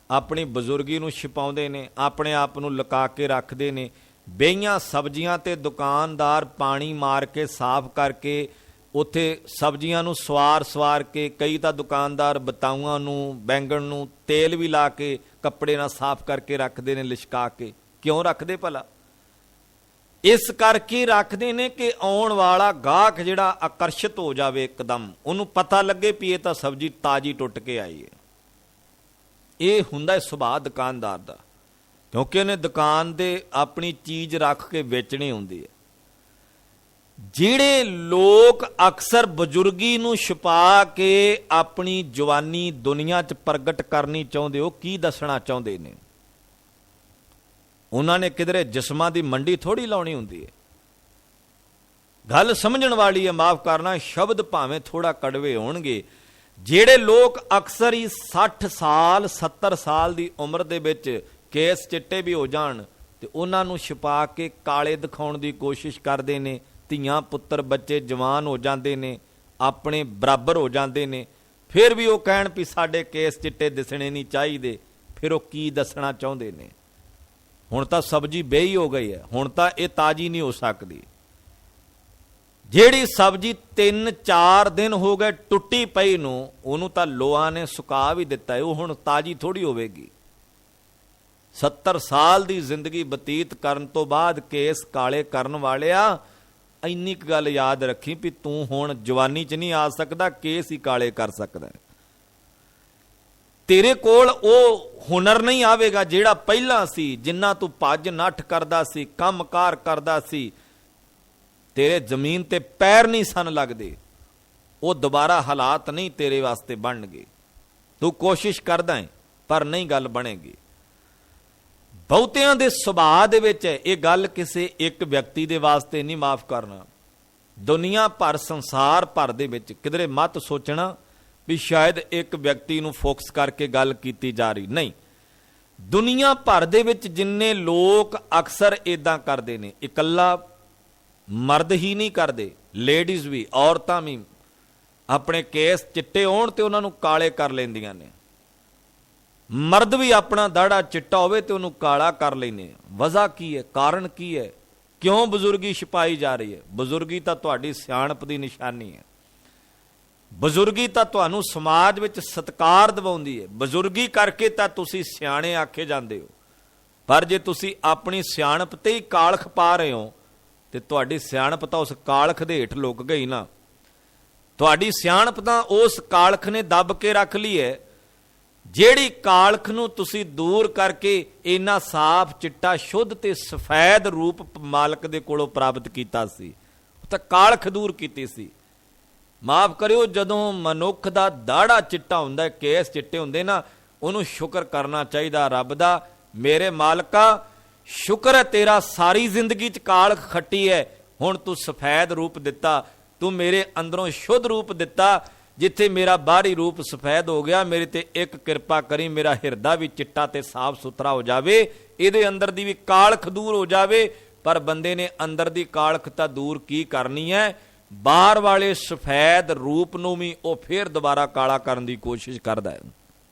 ਆਪਣੀ ਬਜ਼ੁਰਗੀ ਨੂੰ ਛਿਪਾਉਂਦੇ ਨੇ, ਆਪਣੇ ਆਪ ਨੂੰ ਲੁਕਾ ਕੇ ਰੱਖਦੇ ਨੇ। ਬੇਈਆਂ ਸਬਜ਼ੀਆਂ ਤੇ ਦੁਕਾਨਦਾਰ ਪਾਣੀ ਮਾਰ ਕੇ ਸਾਫ਼ ਕਰਕੇ ਉੱਥੇ ਸਬਜ਼ੀਆਂ ਨੂੰ ਸਵਾਰ ਕੇ, ਕਈ ਤਾਂ ਦੁਕਾਨਦਾਰ ਬਤਾਊਆਂ ਨੂੰ, ਬੈਂਗਣ ਨੂੰ ਤੇਲ ਵੀ ਲਾ ਕੇ ਕੱਪੜੇ ਨਾਲ ਸਾਫ਼ ਕਰਕੇ ਰੱਖਦੇ ਨੇ, ਲਿਸ਼ਕਾ ਕੇ। ਕਿਉਂ ਰੱਖਦੇ ਭਲਾ? ਇਸ ਕਰਕੇ ਰੱਖਦੇ ਨੇ ਕਿ ਆਉਣ ਵਾਲਾ ਗਾਹਕ ਜਿਹੜਾ ਆਕਰਸ਼ਿਤ ਹੋ ਜਾਵੇ, ਇੱਕਦਮ ਉਹਨੂੰ ਪਤਾ ਲੱਗੇ ਵੀ ਇਹ ਤਾਂ ਸਬਜ਼ੀ ਤਾਜ਼ੀ ਟੁੱਟ ਕੇ ਆਈ ਹੈ। ਇਹ ਹੁੰਦਾ ਸੁਭਾਅ ਦੁਕਾਨਦਾਰ ਦਾ, ਕਿਉਂਕਿ ਉਹਨੇ ਦੁਕਾਨ ਦੇ ਆਪਣੀ ਚੀਜ਼ ਰੱਖ ਕੇ ਵੇਚਣੀ ਹੁੰਦੀ ਹੈ। ਜਿਹੜੇ ਲੋਕ ਅਕਸਰ ਬਜ਼ੁਰਗੀ ਨੂੰ ਛੁਪਾ ਕੇ ਆਪਣੀ ਜਵਾਨੀ ਦੁਨੀਆ 'ਚ ਪ੍ਰਗਟ ਕਰਨੀ ਚਾਹੁੰਦੇ, ਉਹ ਕੀ ਦੱਸਣਾ ਚਾਹੁੰਦੇ ਨੇ? ਉਹਨਾਂ ਨੇ ਕਿਧਰੇ ਜਿਸਮਾਂ ਦੀ ਮੰਡੀ ਥੋੜੀ ਲਾਉਣੀ ਹੁੰਦੀ ਹੈ। ਗੱਲ ਸਮਝਣ ਵਾਲੀ ਹੈ, ਮਾਫ ਕਰਨਾ, ਸ਼ਬਦ ਭਾਵੇਂ ਥੋੜਾ ਕੜਵੇ ਹੋਣਗੇ। ਜਿਹੜੇ ਲੋਕ ਅਕਸਰ ਹੀ 60 ਸਾਲ 70 ਸਾਲ ਦੀ ਉਮਰ ਦੇ ਵਿੱਚ ਕੇਸ ਚਿੱਟੇ ਵੀ ਹੋ ਜਾਣ ਤੇ ਉਹਨਾਂ ਨੂੰ ਛੁਪਾ ਕੇ ਕਾਲੇ ਦਿਖਾਉਣ ਦੀ ਕੋਸ਼ਿਸ਼ ਕਰਦੇ ਨੇ। ਧੀਆਂ ਪੁੱਤਰ ਬੱਚੇ ਜਵਾਨ ਹੋ ਜਾਂਦੇ ਨੇ, ਆਪਣੇ ਬਰਾਬਰ ਹੋ ਜਾਂਦੇ ਨੇ, ਫਿਰ ਵੀ ਉਹ ਕਹਿਣ ਵੀ ਸਾਡੇ ਕੇਸ ਚਿੱਟੇ ਦਿਸਣੇ ਨਹੀਂ ਚਾਹੀਦੇ। ਫਿਰ ਉਹ ਕੀ ਦੱਸਣਾ ਚਾਹੁੰਦੇ ਨੇ? ਹੁਣ ਤਾਂ ਸਬਜ਼ੀ ਬੇਹੀ ਹੋ ਗਈ ਹੈ, ਹੁਣ ਤਾਂ ਇਹ ਤਾਜ਼ੀ ਨਹੀਂ ਹੋ ਸਕਦੀ। ਜਿਹੜੀ ਸਬਜ਼ੀ 3-4 ਦਿਨ ਹੋ ਗਏ ਟੁੱਟੀ ਪਈ ਨੂੰ, ਉਹਨੂੰ ਤਾਂ ਲੋਹਾਂ ਨੇ ਸੁਕਾ ਵੀ ਦਿੱਤਾ ਹੈ, ਉਹ ਹੁਣ ਤਾਜ਼ੀ ਥੋੜੀ ਹੋਵੇਗੀ। 70 ਸਾਲ ਦੀ ਜ਼ਿੰਦਗੀ ਬਤੀਤ ਕਰਨ ਤੋਂ ਬਾਅਦ ਕੇਸ ਕਾਲੇ ਕਰਨ ਵਾਲਿਆ, ਇੰਨੀ ਕੁ ਗੱਲ ਯਾਦ ਰੱਖੀ ਵੀ ਤੂੰ ਹੁਣ ਜਵਾਨੀ 'ਚ ਨਹੀਂ ਆ ਸਕਦਾ, ਕੇਸ ਹੀ ਕਾਲੇ ਕਰ ਸਕਦਾ। ਤੇਰੇ ਕੋਲ ਉਹ ਹੁਨਰ ਨਹੀਂ ਆਵੇਗਾ ਜਿਹੜਾ ਪਹਿਲਾਂ ਸੀ, ਜਿੰਨਾ ਤੂੰ ਭੱਜ ਨੱਠ ਕਰਦਾ ਸੀ, ਕੰਮਕਾਰ ਕਰਦਾ ਸੀ, ਤੇਰੇ ਜ਼ਮੀਨ ਤੇ ਪੈਰ ਨਹੀਂ ਸਨ ਲੱਗਦੇ। ਉਹ ਦੁਬਾਰਾ ਹਾਲਾਤ ਨਹੀਂ ਤੇਰੇ ਵਾਸਤੇ ਬਣਨਗੇ। ਤੂੰ ਕੋਸ਼ਿਸ਼ ਕਰਦਾ ਹੈ ਪਰ ਨਹੀਂ ਗੱਲ ਬਣੇਗੀ। ਬਹੁਤਿਆਂ ਦੇ ਸੁਭਾਅ ਦੇ ਵਿੱਚ ਇਹ ਗੱਲ ਕਿਸੇ ਇੱਕ ਵਿਅਕਤੀ ਦੇ ਵਾਸਤੇ ਨਹੀਂ, ਮਾਫ ਕਰਨਾ, ਦੁਨੀਆ ਭਰ, ਸੰਸਾਰ ਭਰ ਦੇ ਵਿੱਚ। ਕਿਧਰੇ ਮਤ ਸੋਚਣਾ ਵੀ ਸ਼ਾਇਦ ਇੱਕ ਵਿਅਕਤੀ ਨੂੰ ਫੋਕਸ ਕਰਕੇ ਗੱਲ ਕੀਤੀ ਜਾ ਰਹੀ, ਨਹੀਂ। ਦੁਨੀਆ ਭਰ ਦੇ ਵਿੱਚ ਜਿੰਨੇ ਲੋਕ ਅਕਸਰ ਇਦਾਂ ਕਰਦੇ ਨੇ, ਇਕੱਲਾ ਮਰਦ ਹੀ ਨਹੀਂ ਕਰਦੇ, ਲੇਡੀਜ਼ ਵੀ, ਔਰਤਾਂ ਵੀ ਆਪਣੇ ਕੇਸ ਚਿੱਟੇ ਹੋਣ ਤੇ ਉਹਨਾਂ ਨੂੰ ਕਾਲੇ ਕਰ ਲੈਂਦੀਆਂ ਨੇ। ਮਰਦ ਵੀ ਆਪਣਾ ਦਾੜਾ ਚਿੱਟਾ ਹੋਵੇ ਤੇ ਉਹਨੂੰ ਕਾਲਾ ਕਰ ਲੈਂਦੇ। ਵਜ੍ਹਾ ਕੀ ਹੈ? ਕਾਰਨ ਕੀ ਹੈ? ਕਿਉਂ ਬਜ਼ੁਰਗੀ ਛੁਪਾਈ ਜਾ ਰਹੀ ਹੈ? ਬਜ਼ੁਰਗੀ ਤਾਂ ਤੁਹਾਡੀ ਸਿਆਣਪ ਦੀ ਨਿਸ਼ਾਨੀ ਹੈ। ਬਜ਼ੁਰਗੀ ਤਾਂ ਤੁਹਾਨੂੰ ਸਮਾਜ ਵਿੱਚ ਸਤਿਕਾਰ ਦਿਵਾਉਂਦੀ ਹੈ। ਬਜ਼ੁਰਗੀ ਕਰਕੇ ਤਾਂ ਤੁਸੀਂ ਸਿਆਣੇ ਆਖੇ ਜਾਂਦੇ ਹੋ। ਪਰ ਜੇ ਤੁਸੀਂ ਆਪਣੀ ਸਿਆਣਪ ਤੇ ਹੀ ਕਾਲਖ ਪਾ ਰਹੇ ਹੋ ਤੇ ਤੁਹਾਡੀ ਸਿਆਣਪ ਤਾਂ ਉਸ ਕਾਲਖ ਦੇ ਹੇਠ ਲੁਕ ਗਈ ਨਾ। ਤੁਹਾਡੀ ਸਿਆਣਪ ਤਾਂ ਉਸ ਕਾਲਖ ਨੇ ਦੱਬ ਕੇ ਰੱਖ ਲਈ ਹੈ, ਜਿਹੜੀ ਕਾਲਖ ਨੂੰ ਤੁਸੀਂ ਦੂਰ ਕਰਕੇ ਇੰਨਾ ਸਾਫ਼ ਚਿੱਟਾ ਸ਼ੁੱਧ ਤੇ ਸਫੈਦ ਰੂਪ ਮਾਲਕ ਦੇ ਕੋਲੋਂ ਪ੍ਰਾਪਤ ਕੀਤਾ ਸੀ। ਉਹ ਤਾਂ ਕਾਲਖ ਦੂਰ ਕੀਤੀ ਸੀ। ਮਾਫ ਕਰਿਓ, ਜਦੋਂ ਮਨੁੱਖ ਦਾ ਦਾੜਾ ਚਿੱਟਾ ਹੁੰਦਾ, ਕੇਸ ਚਿੱਟੇ ਹੁੰਦੇ ਨਾ, ਉਹਨੂੰ ਸ਼ੁਕਰ ਕਰਨਾ ਚਾਹੀਦਾ ਰੱਬ ਦਾ, ਮੇਰੇ ਮਾਲਕਾ ਸ਼ੁਕਰ ਹੈ ਤੇਰਾ, ਸਾਰੀ ਜ਼ਿੰਦਗੀ 'ਚ ਕਾਲਖ ਖੱਟੀ ਹੈ, ਹੁਣ ਤੂੰ ਸਫੈਦ ਰੂਪ ਦਿੱਤਾ, ਤੂੰ ਮੇਰੇ ਅੰਦਰੋਂ ਸ਼ੁੱਧ ਰੂਪ ਦਿੱਤਾ। ਜਿੱਥੇ ਮੇਰਾ ਬਾਹਰੀ ਰੂਪ ਸਫੈਦ ਹੋ ਗਿਆ, ਮੇਰੇ ਤੇ ਇੱਕ ਕਿਰਪਾ ਕਰੀ, ਮੇਰਾ ਹਿਰਦਾ ਵੀ ਚਿੱਟਾ ਤੇ ਸਾਫ਼ ਸੁਥਰਾ ਹੋ ਜਾਵੇ, ਇਹਦੇ ਅੰਦਰ ਦੀ ਵੀ ਕਾਲਖ ਦੂਰ ਹੋ ਜਾਵੇ। ਪਰ ਬੰਦੇ ਨੇ ਅੰਦਰ ਦੀ ਕਾਲਖ ਤਾਂ ਦੂਰ ਕੀ ਕਰਨੀ ਹੈ, ਬਾਹਰ ਵਾਲੇ ਸਫੈਦ ਰੂਪ ਨੂੰ ਵੀ ਉਹ ਫੇਰ ਦੁਬਾਰਾ ਕਾਲਾ ਕਰਨ ਦੀ ਕੋਸ਼ਿਸ਼ ਕਰਦਾ ਹੈ।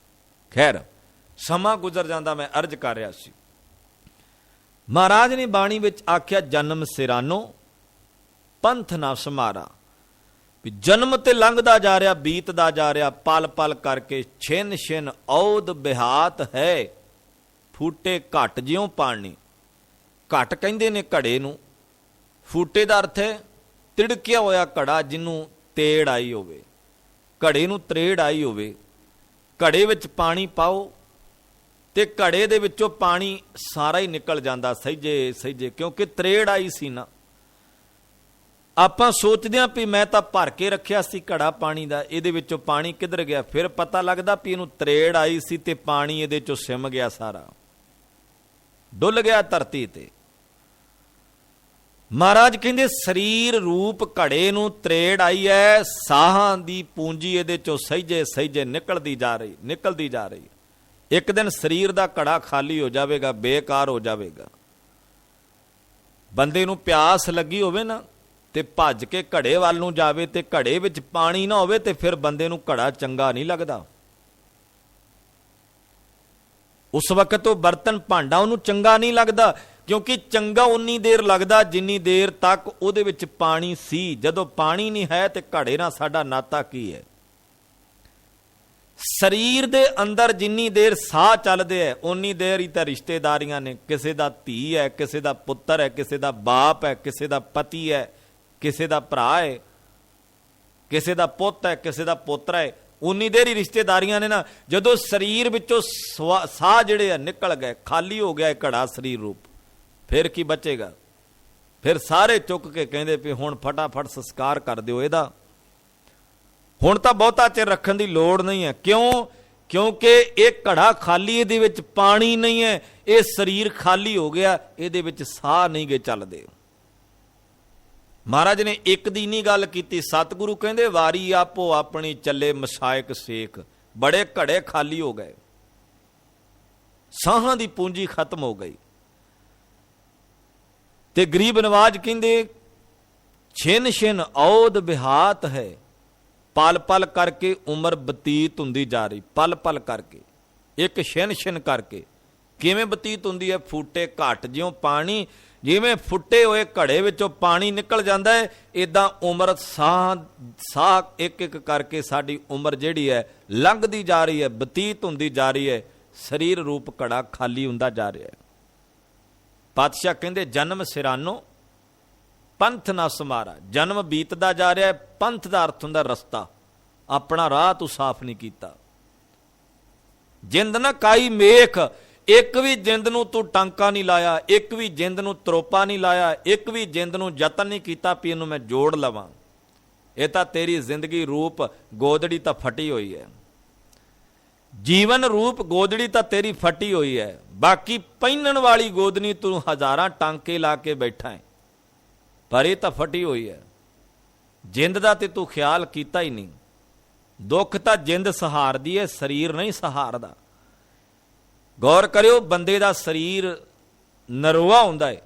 ਖੈਰ, ਸਮਾਂ ਗੁਜ਼ਰ ਜਾਂਦਾ, ਮੈਂ ਅਰਜ਼ ਕਰ ਰਿਹਾ ਸੀ, ਮਹਾਰਾਜ ਨੇ ਬਾਣੀ ਵਿੱਚ ਆਖਿਆ, ਜਨਮ ਸਿਰਾਨੋ ਪੰਥ ਨਾ ਸਮਾਰਾ। ਵੀ ਜਨਮ ਤੇ ਲੰਘਦਾ ਜਾ ਰਿਹਾ, ਬੀਤਦਾ ਜਾ ਰਿਹਾ, ਪਲ ਪਲ ਕਰਕੇ, ਛਿਨ ਛਿਨ ਔਦ ਬਿਹਾਤ ਹੈ, ਫੂਟੇ ਘਟ ਜਿਉਂ ਪਾਣੀ। ਘਟ ਕਹਿੰਦੇ ਨੇ ਘੜੇ ਨੂੰ, ਫੂਟੇ ਦਾ ਅਰਥ ਹੈ ਤਿੜਕਿਆ ਹੋਇਆ ਘੜਾ, ਜਿਹਨੂੰ ਤੇੜ ਆਈ ਹੋਵੇ, ਘੜੇ ਨੂੰ ਤਰੇੜ ਆਈ ਹੋਵੇ। ਘੜੇ ਵਿੱਚ ਪਾਣੀ ਪਾਓ ਤੇ ਘੜੇ ਦੇ ਵਿੱਚੋਂ ਪਾਣੀ ਸਾਰਾ ਹੀ ਨਿਕਲ ਜਾਂਦਾ ਸਹਿਜੇ ਸਹਿਜੇ, ਕਿਉਂਕਿ ਤਰੇੜ ਆਈ ਸੀ ਨਾ। ਆਪਾਂ ਸੋਚਦੇ ਹਾਂ ਵੀ ਮੈਂ ਤਾਂ ਭਰ ਕੇ ਰੱਖਿਆ ਸੀ ਘੜਾ ਪਾਣੀ ਦਾ, ਇਹਦੇ ਵਿੱਚੋਂ ਪਾਣੀ ਕਿੱਧਰ ਗਿਆ? ਫਿਰ ਪਤਾ ਲੱਗਦਾ ਵੀ ਇਹਨੂੰ ਤਰੇੜ ਆਈ ਸੀ ਤੇ ਪਾਣੀ ਇਹਦੇ ਚੋਂ ਸਿਮ ਗਿਆ, ਸਾਰਾ ਡੁੱਲ ਗਿਆ ਧਰਤੀ ਤੇ। ਮਹਾਰਾਜ ਕਹਿੰਦੇ ਸਰੀਰ ਰੂਪ ਘੜੇ ਨੂੰ ਤਰੇੜ ਆਈ ਹੈ, ਸਾਹਾਂ ਦੀ ਪੂੰਜੀ ਇਹਦੇ ਚੋਂ ਸਹਿਜੇ ਸਹਿਜੇ ਨਿਕਲਦੀ ਜਾ ਰਹੀ। ਇੱਕ ਦਿਨ ਸਰੀਰ ਦਾ ਘੜਾ ਖਾਲੀ ਹੋ ਜਾਵੇਗਾ, ਬੇਕਾਰ ਹੋ ਜਾਵੇਗਾ। ਬੰਦੇ ਨੂੰ ਪਿਆਸ ਲੱਗੀ ਹੋਵੇ ਨਾ ਤੇ ਭੱਜ ਕੇ ਘੜੇ ਵੱਲ ਨੂੰ ਜਾਵੇ ਤੇ ਘੜੇ ਵਿੱਚ ਪਾਣੀ ਨਾ ਹੋਵੇ ਤੇ ਫਿਰ ਬੰਦੇ ਨੂੰ ਘੜਾ ਚੰਗਾ ਨਹੀਂ ਲੱਗਦਾ। ਉਸ ਵਕਤ ਉਹ ਬਰਤਨ ਭਾਂਡਾ ਉਹਨੂੰ ਚੰਗਾ ਨਹੀਂ ਲੱਗਦਾ, ਕਿਉਂਕਿ ਚੰਗਾ ਉਨੀ ਦੇਰ ਲੱਗਦਾ ਜਿੰਨੀ ਦੇਰ ਤੱਕ ਉਹਦੇ ਵਿੱਚ ਪਾਣੀ ਸੀ। ਜਦੋਂ ਪਾਣੀ ਨਹੀਂ ਹੈ ਤੇ ਘੜੇ ਨਾਲ ਸਾਡਾ ਨਾਤਾ ਕੀ ਹੈ? ਸਰੀਰ ਦੇ ਅੰਦਰ ਜਿੰਨੀ ਦੇਰ ਸਾਹ ਚੱਲਦੇ ਹੈ ਉਨੀ ਦੇਰ ਹੀ ਤਾਂ ਰਿਸ਼ਤੇਦਾਰੀਆਂ ਨੇ। ਕਿਸੇ ਦਾ ਧੀ ਹੈ, ਕਿਸੇ ਦਾ ਪੁੱਤਰ ਹੈ, ਕਿਸੇ ਦਾ ਬਾਪ ਹੈ, ਕਿਸੇ ਦਾ ਪਤੀ ਹੈ, ਕਿਸੇ ਦਾ ਭਰਾ ਹੈ, ਕਿਸੇ ਦਾ ਪੁੱਤ ਹੈ, ਕਿਸੇ ਦਾ ਪੋਤਰਾ ਹੈ। ਉਨੀ ਦੇਰ ਹੀ ਰਿਸ਼ਤੇਦਾਰੀਆਂ ਨੇ ਨਾ। ਜਦੋਂ ਸਰੀਰ ਵਿੱਚੋਂ ਸਾਹ ਜਿਹੜੇ ਆ ਨਿਕਲ ਗਏ, ਖਾਲੀ ਹੋ ਗਿਆ ਇਹ ਘੜਾ ਸਰੀਰ ਰੂਪ, ਫਿਰ ਕੀ ਬਚੇਗਾ? ਫਿਰ ਸਾਰੇ ਚੁੱਕ ਕੇ ਕਹਿੰਦੇ ਵੀ ਹੁਣ ਫਟਾਫਟ ਸੰਸਕਾਰ ਕਰ ਦਿਓ ਇਹਦਾ, ਹੁਣ ਤਾਂ ਬਹੁਤਾ ਚਿਰ ਰੱਖਣ ਦੀ ਲੋੜ ਨਹੀਂ ਹੈ। ਕਿਉਂ? ਕਿਉਂਕਿ ਇਹ ਘੜਾ ਖਾਲੀ, ਇਹਦੇ ਵਿੱਚ ਪਾਣੀ ਨਹੀਂ ਹੈ। ਇਹ ਸਰੀਰ ਖਾਲੀ ਹੋ ਗਿਆ, ਇਹਦੇ ਵਿੱਚ ਸਾਹ ਨਹੀਂ ਗੇ ਚੱਲਦੇ। ਮਹਾਰਾਜ ਨੇ ਇੱਕ ਦੀ ਨਹੀਂ ਗੱਲ ਕੀਤੀ। ਸਤਿਗੁਰੂ ਕਹਿੰਦੇ ਵਾਰੀ ਆਪੋ ਆਪਣੀ ਚੱਲੇ ਮਸਾਇਕ ਸੇਖ। ਬੜੇ ਘੜੇ ਖਾਲੀ ਹੋ ਗਏ, ਸਾਹਾਂ ਦੀ ਪੂੰਜੀ ਖਤਮ ਹੋ ਗਈ। ਤੇ ਗਰੀਬ ਨਵਾਜ ਕਹਿੰਦੇ ਛਿਨ ਛਿਨ ਔਦ ਬਿਹਾਤ ਹੈ, ਪਲ ਪਲ ਕਰਕੇ ਉਮਰ ਬਤੀਤ ਹੁੰਦੀ ਜਾ ਰਹੀ। ਪਲ ਪਲ ਕਰਕੇ, ਇੱਕ ਛਿਨ ਛਿਨ ਕਰਕੇ ਕਿਵੇਂ ਬਤੀਤ ਹੁੰਦੀ ਹੈ? ਫੂਟੇ ਘੱਟ, ਜਿਉਂ ਪਾਣੀ, ਜਿਵੇਂ ਫੁੱਟੇ ਹੋਏ ਘੜੇ ਵਿੱਚੋਂ ਪਾਣੀ ਨਿਕਲ ਜਾਂਦਾ ਹੈ, ਇਦਾਂ ਉਮਰ ਸਾਹ ਇੱਕ ਇੱਕ ਕਰਕੇ ਸਾਡੀ ਉਮਰ ਜਿਹੜੀ ਹੈ ਲੰਘਦੀ ਜਾ ਰਹੀ ਹੈ, ਬਤੀਤ ਹੁੰਦੀ ਜਾ ਰਹੀ ਹੈ। ਸਰੀਰ ਰੂਪ ਘੜਾ ਖਾਲੀ ਹੁੰਦਾ ਜਾ ਰਿਹਾ ਹੈ। ਪਾਤਸ਼ਾਹ ਕਹਿੰਦੇ ਜਨਮ ਸਿਰਾਨੋ ਪੰਥ ਨਾ ਸਮਾਰਾ। ਜਨਮ ਬੀਤਦਾ ਜਾ ਰਿਹਾ ਹੈ, ਪੰਥ ਦਾ ਅਰਥ ਹੁੰਦਾ ਰਸਤਾ। ਆਪਣਾ ਰਾਹ ਤੂੰ ਸਾਫ਼ ਨਹੀਂ ਕੀਤਾ। ਜਿੰਦ ਨਾ ਕਾਈ ਮੇਖ, ਇੱਕ ਵੀ ਜਿੰਦ ਨੂੰ ਤੂੰ ਟਾਂਕਾ ਨਹੀਂ ਲਾਇਆ, ਇੱਕ ਵੀ ਜਿੰਦ ਨੂੰ ਤਰੋਪਾ ਨਹੀਂ ਲਾਇਆ, ਇੱਕ ਵੀ ਜਿੰਦ ਨੂੰ ਯਤਨ ਨਹੀਂ ਕੀਤਾ ਵੀ ਇਹਨੂੰ ਮੈਂ ਜੋੜ ਲਵਾਂ। ਇਹ ਤਾਂ ਤੇਰੀ ਜ਼ਿੰਦਗੀ ਰੂਪ ਗੋਦੜੀ ਤਾਂ ਫਟੀ ਹੋਈ ਹੈ, ਜੀਵਨ ਰੂਪ ਗੋਦੜੀ ਤਾਂ ਤੇਰੀ ਫਟੀ ਹੋਈ ਹੈ। ਬਾਕੀ ਪਹਿਨਣ ਵਾਲੀ ਗੋਦਨੀ ਤੂੰ ਹਜ਼ਾਰਾਂ ਟਾਂਕੇ ਲਾ ਕੇ ਬੈਠਾ ਹੈ, ਪਰ ਇਹ ਤਾਂ ਫਟੀ ਹੋਈ ਹੈ। ਜਿੰਦ ਦਾ ਤੇ ਤੂੰ ਖਿਆਲ ਕੀਤਾ ਹੀ ਨਹੀਂ। ਦੁੱਖ ਤਾਂ ਜਿੰਦ ਸਹਾਰਦੀ ਹੈ, ਸਰੀਰ ਨਹੀਂ ਸਹਾਰਦਾ। ਗੌਰ ਕਰਿਓ, ਬੰਦੇ ਦਾ ਸਰੀਰ ਨਰੋਆ ਹੁੰਦਾ ਹੈ,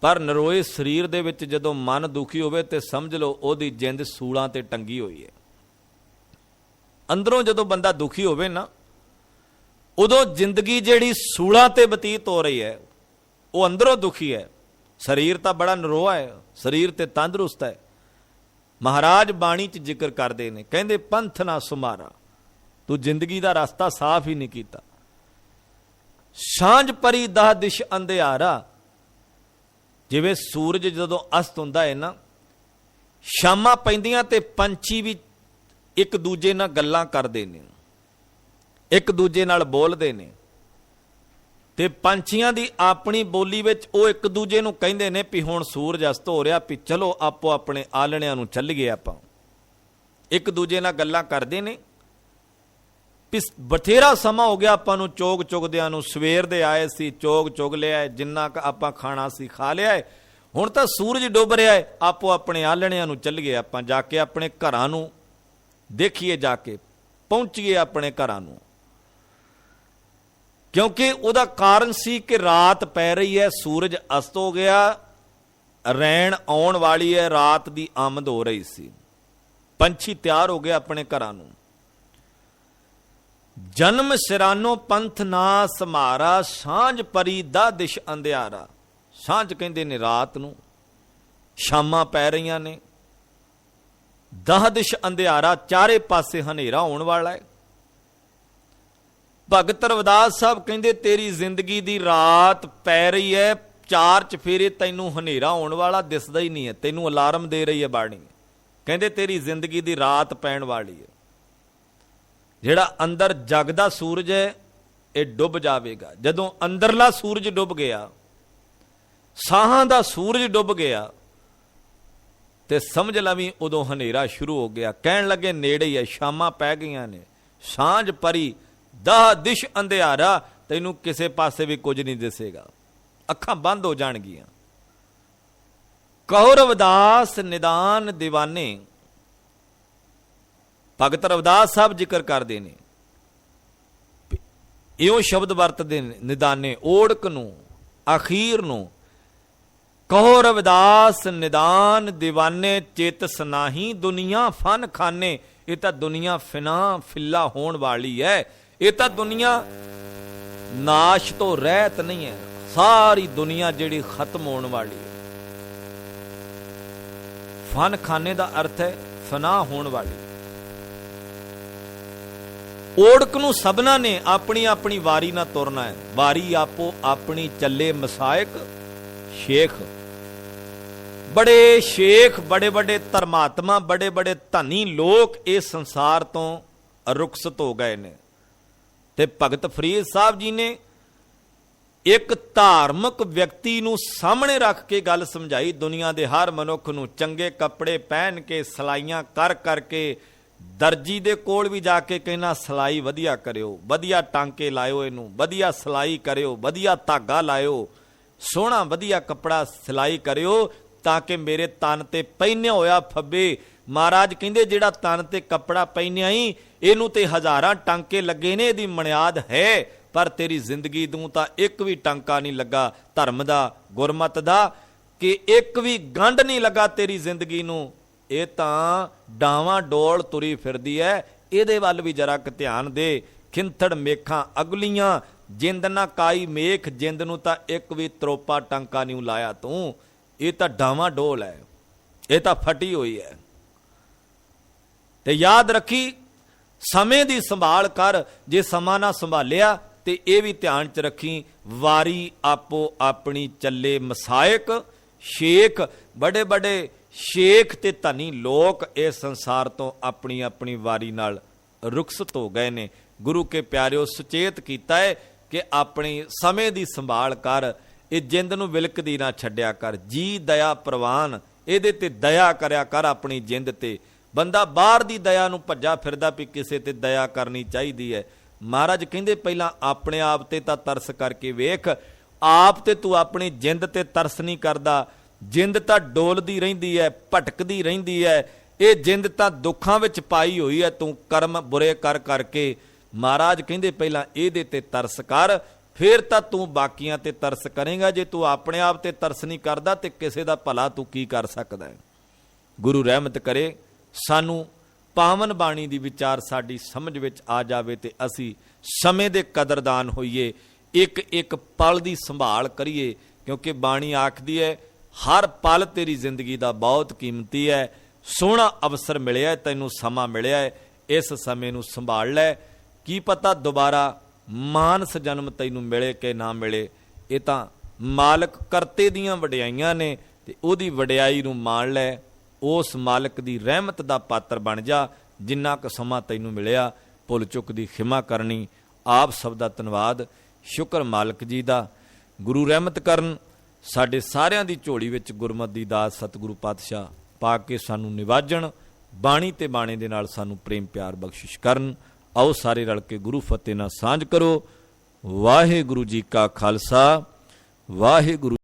ਪਰ ਨਰੋਏ ਸਰੀਰ ਦੇ ਵਿੱਚ ਜਦੋਂ ਮਨ ਦੁਖੀ ਹੋਵੇ ਤੇ ਸਮਝ ਲਓ ਉਹਦੀ ਜਿੰਦ ਸੂਲਾਂ ਤੇ ਟੰਗੀ ਹੋਈ ਹੈ। ਅੰਦਰੋਂ ਜਦੋਂ ਬੰਦਾ ਦੁਖੀ ਹੋਵੇ ਨਾ, ਉਦੋਂ ਜ਼ਿੰਦਗੀ ਜਿਹੜੀ ਸੂਲਾਂ ਤੇ ਬਤੀਤ ਹੋ ਰਹੀ ਹੈ, ਉਹ ਅੰਦਰੋਂ ਦੁਖੀ ਹੈ। ਸਰੀਰ ਤਾਂ ਬੜਾ ਨਰੋਆ ਹੈ, ਸਰੀਰ ਤੇ ਤੰਦਰੁਸਤ ਹੈ। ਮਹਾਰਾਜ ਬਾਣੀ 'ਚ ਜ਼ਿਕਰ ਕਰਦੇ ਨੇ, ਕਹਿੰਦੇ ਪੰਥ ਨਾ ਸੁਮਾਰਾ, ਤੂੰ ਜ਼ਿੰਦਗੀ ਦਾ ਰਸਤਾ ਸਾਫ਼ ਹੀ ਨਹੀਂ ਕੀਤਾ। ਸਾਂਝ ਪਰੀ ਦਾਹ ਦਿਸ਼ ਅੰਧਿਆਰਾ, ਜਿਵੇਂ ਸੂਰਜ ਜਦੋਂ ਅਸਤ ਹੁੰਦਾ ਹੈ ਨਾ, ਸ਼ਾਮਾਂ ਪੈਂਦੀਆਂ ਤੇ ਪੰਛੀ ਵੀ ਇੱਕ ਦੂਜੇ ਨਾਲ ਗੱਲਾਂ ਕਰਦੇ ਨੇ, ਇੱਕ ਦੂਜੇ ਨਾਲ ਬੋਲਦੇ ਨੇ, ਤੇ ਪੰਛੀਆਂ ਦੀ ਆਪਣੀ ਬੋਲੀ ਵਿੱਚ ਉਹ ਇੱਕ ਦੂਜੇ ਨੂੰ ਕਹਿੰਦੇ ਨੇ ਵੀ ਹੁਣ ਸੂਰਜ ਅਸਤ ਹੋ ਰਿਹਾ, ਵੀ ਚਲੋ ਆਪੋ ਆਪਣੇ ਆਲਣਿਆਂ ਨੂੰ ਚੱਲੀਏ। ਆਪਾਂ ਇੱਕ ਦੂਜੇ ਨਾਲ ਗੱਲਾਂ ਕਰਦੇ ਨੇ ਵੀ ਬਥੇਰਾ ਸਮਾਂ ਹੋ ਗਿਆ ਆਪਾਂ ਨੂੰ ਚੋਗ ਚੁਗਦਿਆਂ ਨੂੰ। ਸਵੇਰ ਦੇ ਆਏ ਸੀ, ਚੋਗ ਚੁਗ ਲਿਆ, ਜਿੰਨਾ ਕੁ ਆਪਾਂ ਖਾਣਾ ਸੀ ਖਾ ਲਿਆ ਹੈ, ਹੁਣ ਤਾਂ ਸੂਰਜ ਡੁੱਬ ਰਿਹਾ ਹੈ, ਆਪੋ ਆਪਣੇ ਆਲਣਿਆਂ ਨੂੰ ਚੱਲੀਏ। ਆਪਾਂ ਜਾ ਕੇ ਆਪਣੇ ਘਰਾਂ ਨੂੰ ਦੇਖੀਏ, ਜਾ ਕੇ ਪਹੁੰਚੀਏ ਆਪਣੇ ਘਰਾਂ ਨੂੰ। ਕਿਉਂਕਿ ਉਹਦਾ ਕਾਰਨ ਸੀ ਕਿ ਰਾਤ ਪੈ ਰਹੀ ਹੈ, ਸੂਰਜ ਅਸਤ ਹੋ ਗਿਆ, ਰੈਣ ਆਉਣ ਵਾਲੀ ਹੈ, ਰਾਤ ਦੀ ਆਮਦ ਹੋ ਰਹੀ ਸੀ। ਪੰਛੀ ਤਿਆਰ ਹੋ ਗਏ ਆਪਣੇ ਘਰਾਂ ਨੂੰ। ਜਨਮ ਸਿਰਾਨੋ ਪੰਥ ਨਾ ਸਮਾਰਾ, ਸਾਂਝ ਪਰੀ ਦਾ ਦਿਸ਼ ਅੰਧਿਆਰਾ। ਸਾਂਝ ਕਹਿੰਦੇ ਨੇ ਰਾਤ ਨੂੰ, ਸ਼ਾਮਾਂ ਪੈ ਰਹੀਆਂ ਨੇ, ਦਹ ਦਿਸ਼ ਅੰਧਿਆਰਾ, ਚਾਰੇ ਪਾਸੇ ਹਨੇਰਾ ਹੋਣ ਵਾਲਾ ਹੈ। ਭਗਤ ਰਵਿਦਾਸ ਸਾਹਿਬ ਕਹਿੰਦੇ ਤੇਰੀ ਜ਼ਿੰਦਗੀ ਦੀ ਰਾਤ ਪੈ ਰਹੀ ਹੈ, ਚਾਰ ਚਫੇਰੇ ਤੈਨੂੰ ਹਨੇਰਾ ਹੋਣ ਵਾਲਾ ਦਿਸਦਾ ਹੀ ਨਹੀਂ ਹੈ। ਤੈਨੂੰ ਅਲਾਰਮ ਦੇ ਰਹੀ ਹੈ ਬਾਣੀ, ਕਹਿੰਦੇ ਤੇਰੀ ਜ਼ਿੰਦਗੀ ਦੀ ਰਾਤ ਪੈਣ ਵਾਲੀ ਹੈ। ਜਿਹੜਾ ਅੰਦਰ ਜਗਦਾ ਸੂਰਜ ਹੈ ਇਹ ਡੁੱਬ ਜਾਵੇਗਾ। ਜਦੋਂ ਅੰਦਰਲਾ ਸੂਰਜ ਡੁੱਬ ਗਿਆ, ਸਾਹਾਂ ਦਾ ਸੂਰਜ ਡੁੱਬ ਗਿਆ, ਤੇ ਸਮਝ ਲਵੀਂ ਉਦੋਂ ਹਨੇਰਾ ਸ਼ੁਰੂ ਹੋ ਗਿਆ। ਕਹਿਣ ਲੱਗੇ ਨੇੜੇ ਹੀ ਹੈ, ਸ਼ਾਮਾਂ ਪੈ ਗਈਆਂ ਨੇ, ਸਾਂਝ ਪਰੀ ਦਾਹ ਦਿਸ਼ ਅੰਧਿਆਰਾ, ਤੈਨੂੰ ਕਿਸੇ ਪਾਸੇ ਵੀ ਕੁਝ ਨਹੀਂ ਦਿਸੇਗਾ, ਅੱਖਾਂ ਬੰਦ ਹੋ ਜਾਣਗੀਆਂ। ਕਹੋ ਰਵਿਦਾਸ ਨਿਦਾਨ ਦੀਵਾਨੇ। ਭਗਤ ਰਵਿਦਾਸ ਸਾਹਿਬ ਜ਼ਿਕਰ ਕਰਦੇ ਨੇ, ਇਹੋ ਸ਼ਬਦ ਵਰਤਦੇ ਨੇ ਨਿਦਾਨੇ, ਓੜਕ ਨੂੰ, ਅਖੀਰ ਨੂੰ। ਕਹੋ ਰਵਿਦਾਸ ਨਿਦਾਨ ਦੀਵਾਨੇ, ਚੇਤਸ ਨਾਹੀ ਦੁਨੀਆ ਫਨ ਖਾਨੇ। ਇਹ ਤਾਂ ਦੁਨੀਆ ਫਿੱਲਾ ਹੋਣ ਵਾਲੀ ਹੈ, ਇਹ ਤਾਂ ਦੁਨੀਆ ਨਾਸ਼ ਤੋਂ ਰਹਿਤ ਨਹੀਂ ਹੈ, ਸਾਰੀ ਦੁਨੀਆ ਜਿਹੜੀ ਖਤਮ ਹੋਣ ਵਾਲੀ ਹੈ। ਫਨ ਖਾਨੇ ਦਾ ਅਰਥ ਹੈ ਫਨਾ ਹੋਣ ਵਾਲੀ। ਓੜਕ ਨੂੰ ਸਭਨਾਂ ਨੇ ਆਪਣੀ ਆਪਣੀ ਵਾਰੀ ਨਾਲ ਤੁਰਨਾ ਹੈ। ਵਾਰੀ ਆਪੋ ਆਪਣੀ ਚੱਲੇ ਮਸਾਇਕ ਸ਼ੇਖ। ਬੜੇ ਸ਼ੇਖ, ਬੜੇ ਬੜੇ ਧਰਮਾਤਮਾ, ਬੜੇ ਬੜੇ ਧਨੀ ਲੋਕ ਇਸ ਸੰਸਾਰ ਤੋਂ ਰੁਖਸਤ ਹੋ ਗਏ ਨੇ। ਤੇ ਭਗਤ ਫਰੀਦ ਸਾਹਿਬ ਜੀ ਨੇ ਇੱਕ ਧਾਰਮਿਕ ਵਿਅਕਤੀ ਨੂੰ ਸਾਹਮਣੇ ਰੱਖ ਕੇ ਗੱਲ ਸਮਝਾਈ। ਦੁਨੀਆ ਦੇ ਹਰ ਮਨੁੱਖ ਨੂੰ ਚੰਗੇ ਕੱਪੜੇ ਪਹਿਨ ਕੇ, ਸਿਲਾਈਆਂ ਕਰ ਕਰਕੇ, ਦਰਜੀ ਦੇ ਕੋਲ ਵੀ ਜਾ ਕੇ ਕਹਿਣਾ ਸਿਲਾਈ ਵਧੀਆ ਕਰਿਓ, ਵਧੀਆ ਟਾਂਕੇ ਲਾਇਓ, ਇਹਨੂੰ ਵਧੀਆ ਸਿਲਾਈ ਕਰਿਓ, ਵਧੀਆ ਧਾਗਾ ਲਾਇਓ, ਸੋਹਣਾ ਵਧੀਆ ਕੱਪੜਾ ਸਿਲਾਈ ਕਰਿਓ, ਤਾਂ ਕਿ ਮੇਰੇ ਤਨ ਤੇ ਪਹਿਨਿਆ ਹੋਇਆ ਫੱਬੇ। ਮਹਾਰਾਜ ਕਹਿੰਦੇ ਜਿਹੜਾ ਤਨ ਤੇ ਕੱਪੜਾ ਪਹਿਨਿਆ ਹੀ, ਇਹਨੂੰ ਤੇ ਹਜ਼ਾਰਾਂ ਟਾਂਕੇ ਲੱਗੇ ਨੇ, ਇਹਦੀ ਮਨਿਆਦ ਹੈ, ਪਰ ਤੇਰੀ ਜ਼ਿੰਦਗੀ ਨੂੰ ਤਾਂ ਇੱਕ ਵੀ ਟਾਂਕਾ ਨਹੀਂ ਲੱਗਾ ਧਰਮ ਦਾ, ਗੁਰਮਤ ਦਾ, ਕਿ ਇੱਕ ਵੀ ਗੰਢ ਨਹੀਂ ਲੱਗਾ ਤੇਰੀ ਜ਼ਿੰਦਗੀ ਨੂੰ। ਇਹ ਤਾਂ ਡਾਵਾਂ ਡੋਲ ਤੁਰੀ ਫਿਰਦੀ ਹੈ, ਇਹਦੇ ਵੱਲ ਵੀ ਜਰਾ ਕੁ ਧਿਆਨ ਦੇ। ਖਿੰਥੜ ਮੇਖਾਂ ਅਗਲੀਆਂ, ਜਿੰਦ ਨਾ ਕਾਈ ਮੇਖ, ਜਿੰਦ ਨੂੰ ਤਾਂ ਇੱਕ ਵੀ ਤਰੋਪਾ ਟਾਂਕਾ ਨਹੀਂ ਲਾਇਆ ਤੂੰ। ਇਹ ਤਾਂ ਡਾਵਾਂ ਡੋਲ ਹੈ, ਇਹ ਤਾਂ ਫਟੀ ਹੋਈ ਹੈ। ਤੇ ਯਾਦ ਰੱਖੀ, ਸਮੇਂ ਦੀ ਸੰਭਾਲ ਕਰ। ਜੇ ਸਮਾਂ ਨਾ ਸੰਭਾਲਿਆ ਤੇ ਇਹ ਵੀ ਧਿਆਨ ਚ ਰੱਖੀ, ਵਾਰੀ ਆਪੋ ਆਪਣੀ ਚੱਲੇ ਮਸਾਇਕ ਸ਼ੇਖ। ਬੜੇ ਬੜੇ ਸ਼ੇਖ ਤੇ ਧਨੀ ਲੋਕ ਇਸ ਸੰਸਾਰ ਤੋਂ ਆਪਣੀ ਆਪਣੀ ਵਾਰੀ ਨਾਲ ਰੁਖਸਤ ਹੋ ਗਏ ਨੇ। ਗੁਰੂ ਕੇ ਪਿਆਰਿਓ, ਸੁਚੇਤ ਕੀਤਾ ਹੈ ਕਿ ਆਪਣੀ ਸਮੇਂ ਦੀ ਸੰਭਾਲ ਕਰ। ਇਹ ਜਿੰਦ ਨੂੰ ਵਿਲਕਦੀ ਨਾ ਛੱਡਿਆ ਕਰ। ਜੀ ਦਇਆ ਪ੍ਰਵਾਨ, ਇਹਦੇ ਤੇ ਦਇਆ ਕਰਿਆ ਕਰ ਆਪਣੀ ਜਿੰਦ ਤੇ। ਬੰਦਾ ਬਾਹਰ ਦੀ ਦਇਆ ਨੂੰ ਭੱਜਾ ਫਿਰਦਾ ਵੀ ਕਿਸੇ ਤੇ ਦਇਆ ਕਰਨੀ ਚਾਹੀਦੀ ਹੈ। ਮਹਾਰਾਜ ਕਹਿੰਦੇ ਪਹਿਲਾਂ ਆਪਣੇ ਆਪ ਤੇ ਤਾਂ ਤਰਸ ਕਰਕੇ ਵੇਖ। ਆਪ ਤੇ ਤੂੰ ਆਪਣੀ ਜਿੰਦ ਤੇ ਤਰਸ ਨਹੀਂ ਕਰਦਾ। ਜਿੰਦ ਤਾਂ ਡੋਲਦੀ ਰਹਿੰਦੀ ਹੈ, ਭਟਕਦੀ ਰਹਿੰਦੀ ਹੈ। ਇਹ ਜਿੰਦ ਤਾਂ ਦੁੱਖਾਂ ਵਿੱਚ ਪਾਈ ਹੋਈ ਹੈ, ਤੂੰ ਕਰਮ ਬੁਰੇ ਕਰ ਕਰਕੇ। ਮਹਾਰਾਜ ਕਹਿੰਦੇ ਪਹਿਲਾਂ ਇਹਦੇ ਤੇ ਤਰਸ ਕਰ, ਫਿਰ ਤਾਂ ਤੂੰ ਬਾਕੀਆਂ ਤੇ ਤਰਸ ਕਰੇਗਾ। ਜੇ ਤੂੰ ਆਪਣੇ ਆਪ ਤੇ ਤਰਸ ਨਹੀਂ ਕਰਦਾ ਤੇ ਕਿਸੇ ਦਾ ਭਲਾ ਤੂੰ ਕੀ ਕਰ ਸਕਦਾ ਹੈ। ਗੁਰੂ ਰਹਿਮਤ ਕਰੇ, ਸਾਨੂੰ ਪਾਵਨ ਬਾਣੀ ਦੀ ਵਿਚਾਰ ਸਾਡੀ ਸਮਝ ਵਿੱਚ ਆ ਜਾਵੇ ਤੇ ਅਸੀਂ ਸਮੇਂ ਦੇ ਕਦਰਦਾਨ ਹੋਈਏ, ਇੱਕ ਇੱਕ ਪਲ ਦੀ ਸੰਭਾਲ ਕਰੀਏ। ਕਿਉਂਕਿ ਬਾਣੀ ਆਖਦੀ ਹੈ ਹਰ ਪਲ ਤੇਰੀ ਜ਼ਿੰਦਗੀ ਦਾ ਬਹੁਤ ਕੀਮਤੀ ਹੈ। ਸੋਹਣਾ ਅਵਸਰ ਮਿਲਿਆ, ਤੈਨੂੰ ਸਮਾਂ ਮਿਲਿਆ ਹੈ, ਇਸ ਸਮੇਂ ਨੂੰ ਸੰਭਾਲ ਲੈ। ਕੀ ਪਤਾ ਦੁਬਾਰਾ ਮਾਨਸ ਜਨਮ ਤੈਨੂੰ ਮਿਲੇ ਕਿ ਨਾ ਮਿਲੇ। ਇਹ ਤਾਂ ਮਾਲਕ ਕਰਤੇ ਦੀਆਂ ਵਡਿਆਈਆਂ ਨੇ, ਤੇ ਉਹਦੀ ਵਡਿਆਈ ਨੂੰ ਮਾਣ ਲੈ। ਉਸ ਮਾਲਕ ਦੀ ਰਹਿਮਤ ਦਾ ਪਾਤਰ ਬਣ ਜਾ। ਜਿੰਨਾ ਕੁ ਸਮਾਂ ਤੈਨੂੰ ਮਿਲਿਆ, ਭੁੱਲ ਚੁੱਕ ਦੀ ਖਿਮਾ ਕਰਨੀ। ਆਪ ਸਭ ਦਾ ਧੰਨਵਾਦ, ਸ਼ੁਕਰ ਮਾਲਕ ਜੀ ਦਾ। ਗੁਰੂ ਰਹਿਮਤ ਕਰਨ, ਸਾਡੇ ਸਾਰਿਆਂ ਦੀ ਝੋਲੀ ਵਿੱਚ ਗੁਰਮਤਿ ਦੀ ਦਾਤ ਸਤਿਗੁਰੂ ਪਾਤਸ਼ਾਹ ਪਾ ਕੇ ਸਾਨੂੰ ਨਿਵਾਜਣ। ਬਾਣੀ ਤੇ ਬਾਣੇ ਦੇ ਨਾਲ ਸਾਨੂੰ ਪ੍ਰੇਮ ਪਿਆਰ ਬਖਸ਼ਿਸ਼ ਕਰਨ। ਆਓ ਸਾਰੇ ਰਲ ਕੇ ਗੁਰੂ ਫਤਿਹ ਨਾਲ ਸਾਂਝ ਕਰੋ। ਵਾਹਿਗੁਰੂ ਜੀ ਕਾ ਖਾਲਸਾ, ਵਾਹਿਗੁਰੂ।